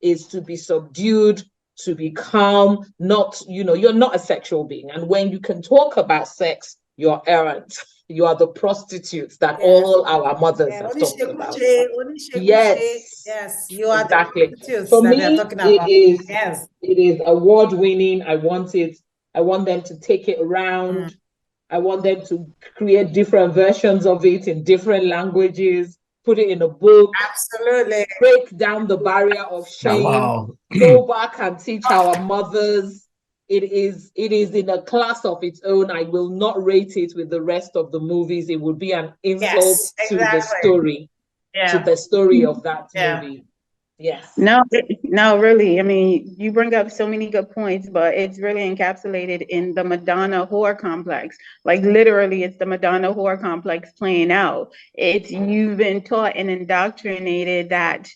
is to be subdued, to be calm, not, you're not a sexual being. And when you can talk about sex, you're errant. You are the prostitutes that all our mothers have talked about. Yes, you are exactly. The prostitutes For that me, they're talking about. It is award-winning. I want them to take it around. I want them to create different versions of it in different languages, put it in a book. Absolutely. Break down the barrier of shame. Wow. Go back and teach our mothers. It is in a class of its own. I will not rate it with the rest of the movies. It would be an insult to the story, to the story of that movie. Yes. No, really. I mean, you bring up so many good points, but it's really encapsulated in the Madonna horror complex. Like literally, it's the Madonna horror complex playing out. You've been taught and indoctrinated that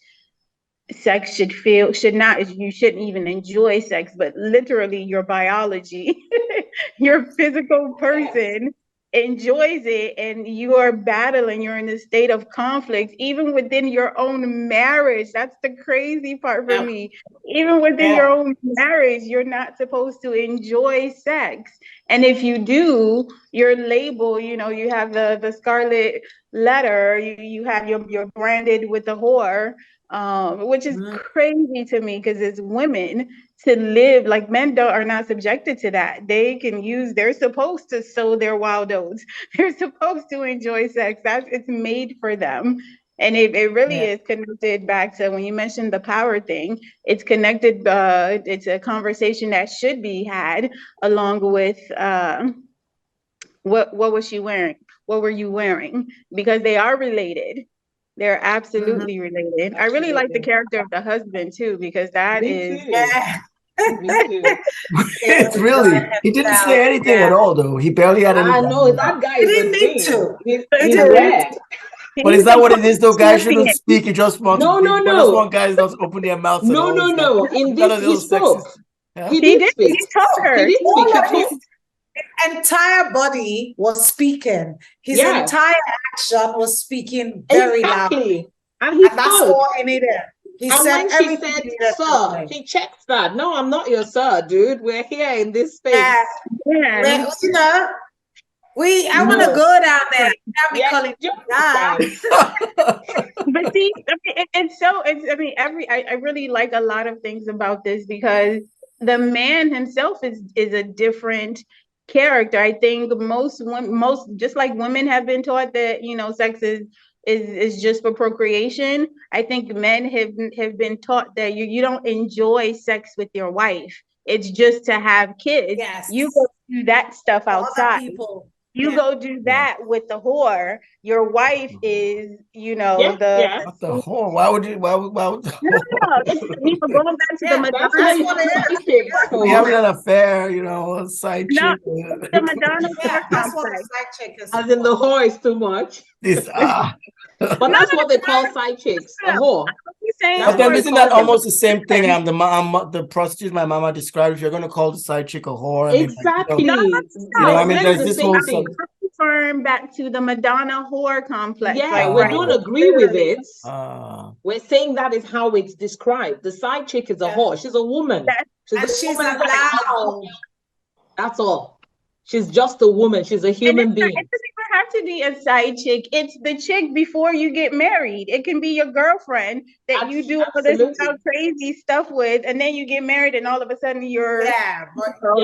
sex you shouldn't even enjoy sex, but literally your biology, your physical person enjoys it, and you are battling, you're in a state of conflict, even within your own marriage. That's the crazy part for me. Even within your own marriage, you're not supposed to enjoy sex. And if you do, your label, you have the scarlet letter, you're branded with the whore. Which is crazy to me, because it's women to live like men are not subjected to that. They're supposed to sow their wild oats. They're supposed to enjoy sex. It's made for them. And it really is connected back to when you mentioned the power thing. It's connected. It's a conversation that should be had along with what was she wearing? What were you wearing? Because they are related. They're absolutely related. I really like the character of the husband too, because that is. Me too. It's really, he didn't say anything at all, though. He barely had any. I know that guy is a need to. He's rare. But is that what it is, though? Guys shouldn't speak. You just want no. just want guys not to open their mouths. No. In this, he spoke. Yeah? He did speak. He told her. He did speak. His entire body was speaking. His entire action was speaking very loudly. And he that's spoke. all he needed. He And said when she everything said, he needed to sir, say. he checked that. No, I'm not your sir, dude. We're here in this space. Yeah. Yeah. You know, I want to No. go down there. Can't be Yeah, calling you that. But see, I mean, I mean, I really like a lot of things about this because the man himself is a different character. I think most just like women have been taught that, you know, sex is just for procreation. I think men have been taught that you don't enjoy sex with your wife. It's just to have kids. Yes. You go do that stuff For other outside. people. You go do that with the whore. Your wife is, you know, Yeah, the yeah. What the whore? Why would the whore? it's, you know, going back to the That's Madonna. what it is. We having an affair, you know, a side No, chick. the Madonna Yeah, whore that's what the complex. side chick is. As in the whore is too much. This But that's what they call side chicks, a whore. Saying But then what isn't they that call them. almost the same thing? And the prostitute my mama described. If you're gonna call the side chick a whore, I mean, Exactly. I mean, there's the this same whole thing. Confirm back to the Madonna whore complex. Yeah, like, we right, don't agree with it. Ah. We're saying that is how it's described. The side chick is a whore. She's a woman. She's allowed. That's all. She's just a woman. She's a human being. It doesn't even have to be a side chick. It's the chick before you get married. It can be your girlfriend that you do all this crazy stuff with, and then you get married, and all of a sudden you're you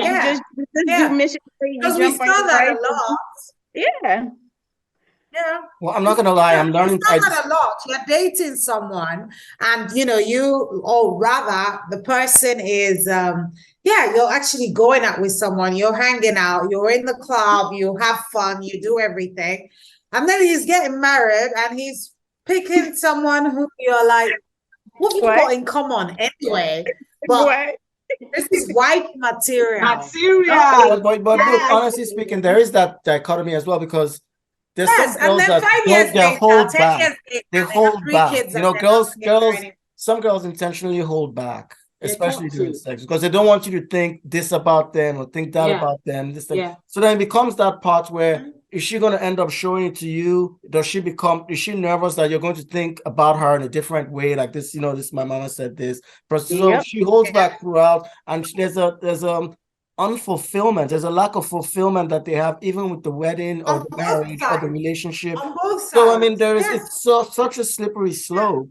just do mission. Because we saw that a lot. Yeah. Yeah. Well, I'm not gonna lie. I'm learning. It's not a lot. You're dating someone, and you know, or rather, the person is, you're actually going out with someone. You're hanging out. You're in the club. You have fun. You do everything, and then he's getting married, and he's picking someone who you're like, what have you got in common anyway? But this is white material. But look, honestly speaking, there is that dichotomy as well because. There's some girls that hold back. They hold back. You know, some girls intentionally hold back, especially during sex, because they don't want you to think this about them or think that about them. This thing. So then it becomes that part where is she going to end up showing it to you? Is she nervous that you're going to think about her in a different way? Like this, you know, my mama said this. But so she holds back throughout, and there's unfulfillment. There's a lack of fulfillment that they have, even with the wedding or the marriage or the relationship. So I mean, it's such a slippery slope,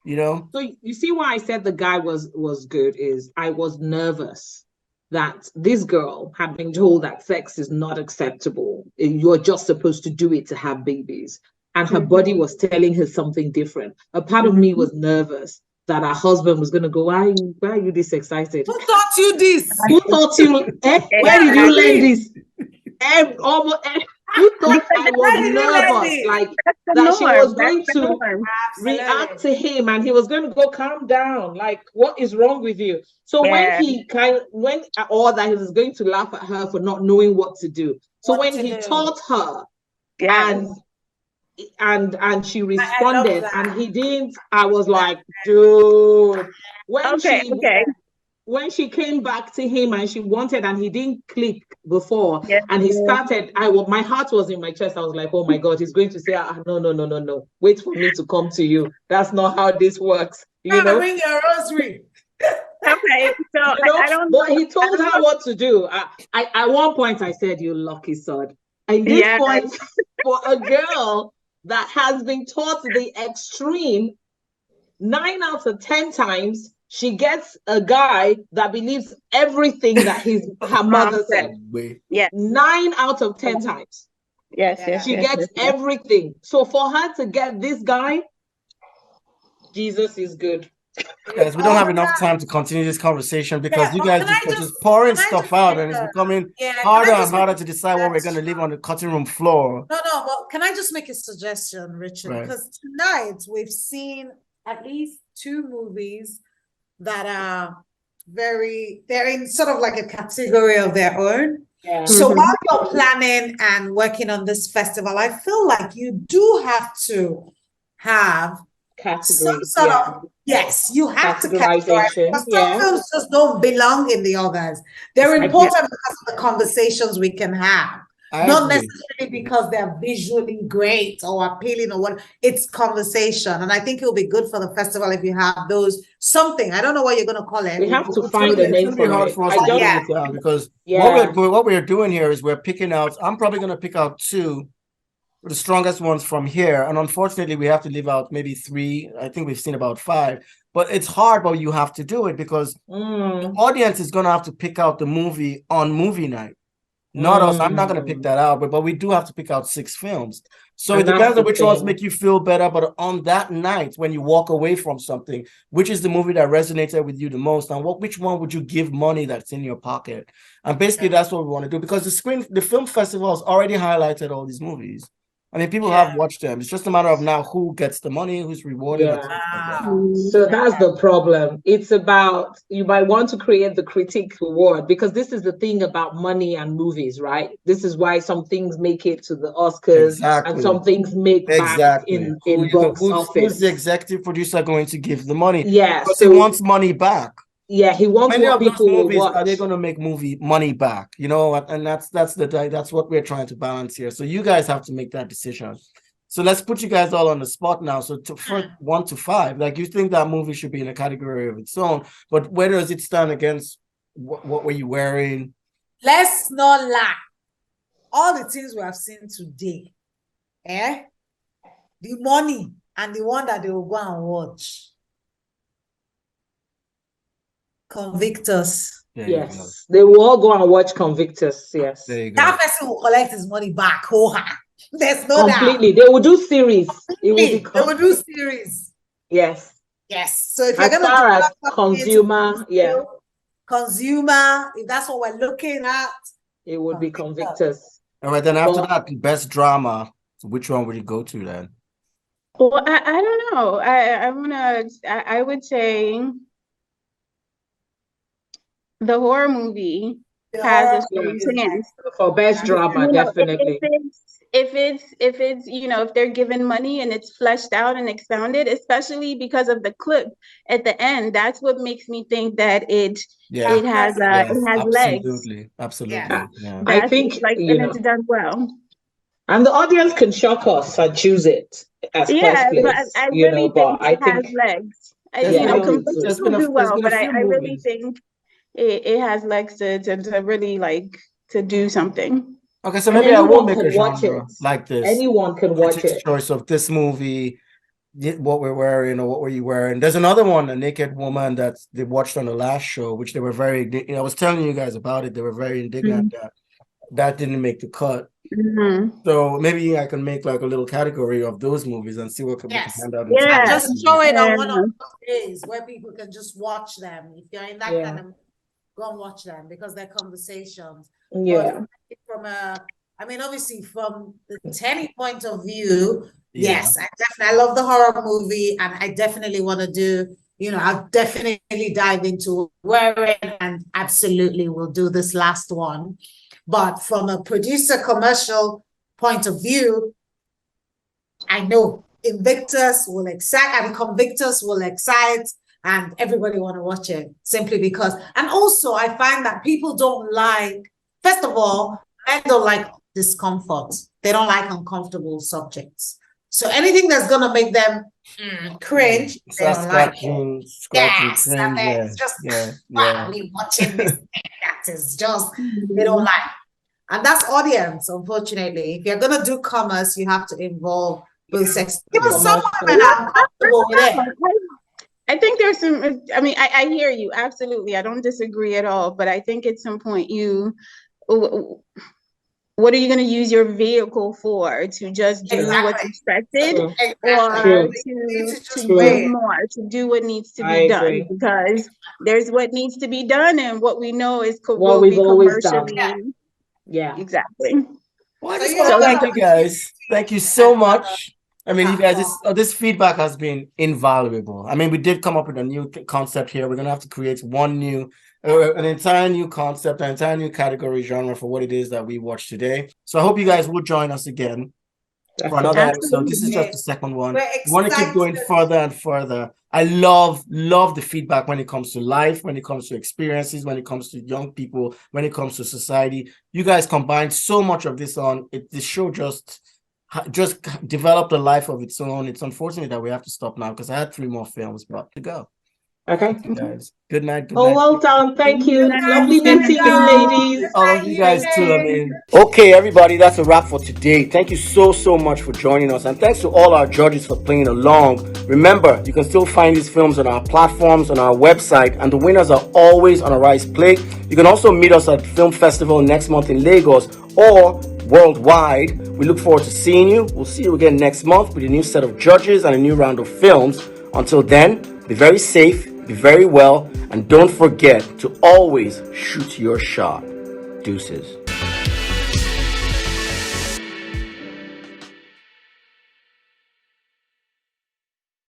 you know. So you see why I said the guy was good is I was nervous that this girl had been told that sex is not acceptable. You're just supposed to do it to have babies, and her body was telling her something different. A part of me was nervous that her husband was going to go, why are you this excited? Who taught you this? Who taught you? Where did you learn this? Who thought I was nervous? Like that she was going to react to him and he was going to go, calm down. Like, what is wrong with you? So when he or that he was going to laugh at her for not knowing what to do. So when he taught her and she responded and he didn't, I was like, dude. When she came back to him and she wanted and he didn't click before and he started, my heart was in my chest. I was like, oh my God, he's going to say, no. Wait for me to come to you. That's not how this works. You know? Ring your rosary. Okay, so I don't. But he told her what to do. At one point I said, you lucky sod. At this point, for a girl that has been taught the extreme, 9 out of 10 times, she gets a guy that believes everything that her mother said. 9 out of 10 times. She gets everything. So for her to get this guy, Jesus is good. Guys, we don't have enough time to continue this conversation because you guys are just pouring stuff out and it's becoming harder and harder to decide what we're going to leave on the cutting room floor. No, but can I just make a suggestion, Richard? Because tonight we've seen at least 2 movies that are they're in sort of like a category of their own. So while you're planning and working on this festival, I feel like you do have to have some sort of you have to categorize because some films just don't belong in the others. They're important because of the conversations we can have. Not agree. necessarily because they're visually great or appealing or what. It's conversation. And I think it'll be good for the festival if you have those something. I don't know what you're going to call it. We have to It's find gonna a be, it's name gonna be for hard it. for us I to just, narrow it down because yeah. what we're doing here is we're picking out. I'm probably gonna pick out 2, the strongest ones from here, and unfortunately, we have to leave out maybe 3. I think we've seen about 5, but it's hard. But you have to do it because the audience is gonna have to pick out the movie on movie night. Not us. I'm not going to pick that out, but we do have to pick out 6 films. So And it depends that's on the which ones thing. make you feel better. But on that night, when you walk away from something, which is the movie that resonated with you the most, and which one would you give money that's in your pocket? And basically, that's what we want to do because the film festival has already highlighted all these movies. I mean, people have watched them. It's just a matter of now who gets the money, who's rewarded, and stuff like that. So that's the problem. It's about, you might want to create the critic reward because this is the thing about money and movies, right? This is why some things make it to the Oscars and some things make back in box office. Who's the executive producer going to give the money? Yeah, because he wants money back. Yeah, he wants many what of those people will movies watch. are they going to make money back? You know, and that's what we're trying to balance here. So you guys have to make that decision. So let's put you guys all on the spot now. So for 1 to 5, like you think that movie should be in a category of its own, but where does it stand against what were you wearing? Let's not lie. All the things we have seen today, the money and the one that they will go and watch. Convict Us. Yes, they will all go and watch Convict Us. Yes, that person will collect his money back. There's no completely. doubt. They will do series. It will be they will do series. Yes. Yes. So if you're as gonna far do as consumer, consumer, if that's what we're looking at, it would be Convict Us. All right, then after that, best drama. Which one would you go to then? Well, I don't know. I would say the horror movie has a strong chance for best drama, definitely. If it's if they're given money and it's fleshed out and expounded, especially because of the clip at the end, that's what makes me think that it has legs. Absolutely. Yeah. I think and it's done well. And the audience can shock us and choose it as first place. But I really think it has legs. It's going to do well, but I really think it has legs to really to do something. Okay, so maybe I will make a genre like this. Anyone can watch it. Choice of this movie, what we're wearing or what were you wearing. There's another one, A Naked Woman, that they watched on the last show, which they were very, I was telling you guys about it. They were very indignant that didn't make the cut. So maybe I can make like a little category of those movies and see what we can hand out. Yeah, just show it on one of those days where people can just watch them. If you're in that kind of, go and watch them because they're conversations. Yeah. But obviously from the Tenny point of view, yes, I love the horror movie, and I definitely want to do, I'll definitely dive into wearing, and absolutely will do this last one. But from a producer commercial point of view, I know Invictus will excite and Convictus will excite, and everybody want to watch it simply because. And also, I find that people don't like. First of all, men don't like discomfort. They don't like uncomfortable subjects. So anything that's gonna make them cringe, they don't like it. Yes, it's just me watching this thing that is just they don't like. And that's audience, unfortunately. If you're gonna do commerce, you have to involve both sexes. Even some women are comfortable with it. I think there's some. I hear you absolutely. I don't disagree at all. But I think at some point what are you going to use your vehicle for? To just do what's expected, or to do more, to do what needs to be done? Because there's what needs to be done, and what we know is will be commercially. Yeah, exactly. Well, I just want to thank you guys. Thank you so much. I mean, you guys, this feedback has been invaluable. I mean, we did come up with a new concept here. We're going to have to create an entire new concept, an entire new category genre for what it is that we watched today. So I hope you guys will join us again. for another episode. This is just the second one. We want to keep going further and further. I love the feedback when it comes to life, when it comes to experiences, when it comes to young people, when it comes to society. You guys combined so much of this on it. The show just developed a life of its own. It's unfortunate that we have to stop now because I had 3 more films brought to go. Okay. Guys, good night. Good Oh, night. well done. Thank you. Lovely meeting you, ladies. All of you guys too. I mean, Okay, everybody, that's a wrap for today. Thank you so much for joining us, and thanks to all our judges for playing along. Remember, you can still find these films on our platforms, on our website, and the winners are always on Arise Play. You can also meet us at Film Festival next month in Lagos or worldwide. We look forward to seeing you. We'll see you again next month with a new set of judges and a new round of films. Until then, be very safe, be very well, and don't forget to always shoot your shot. Deuces.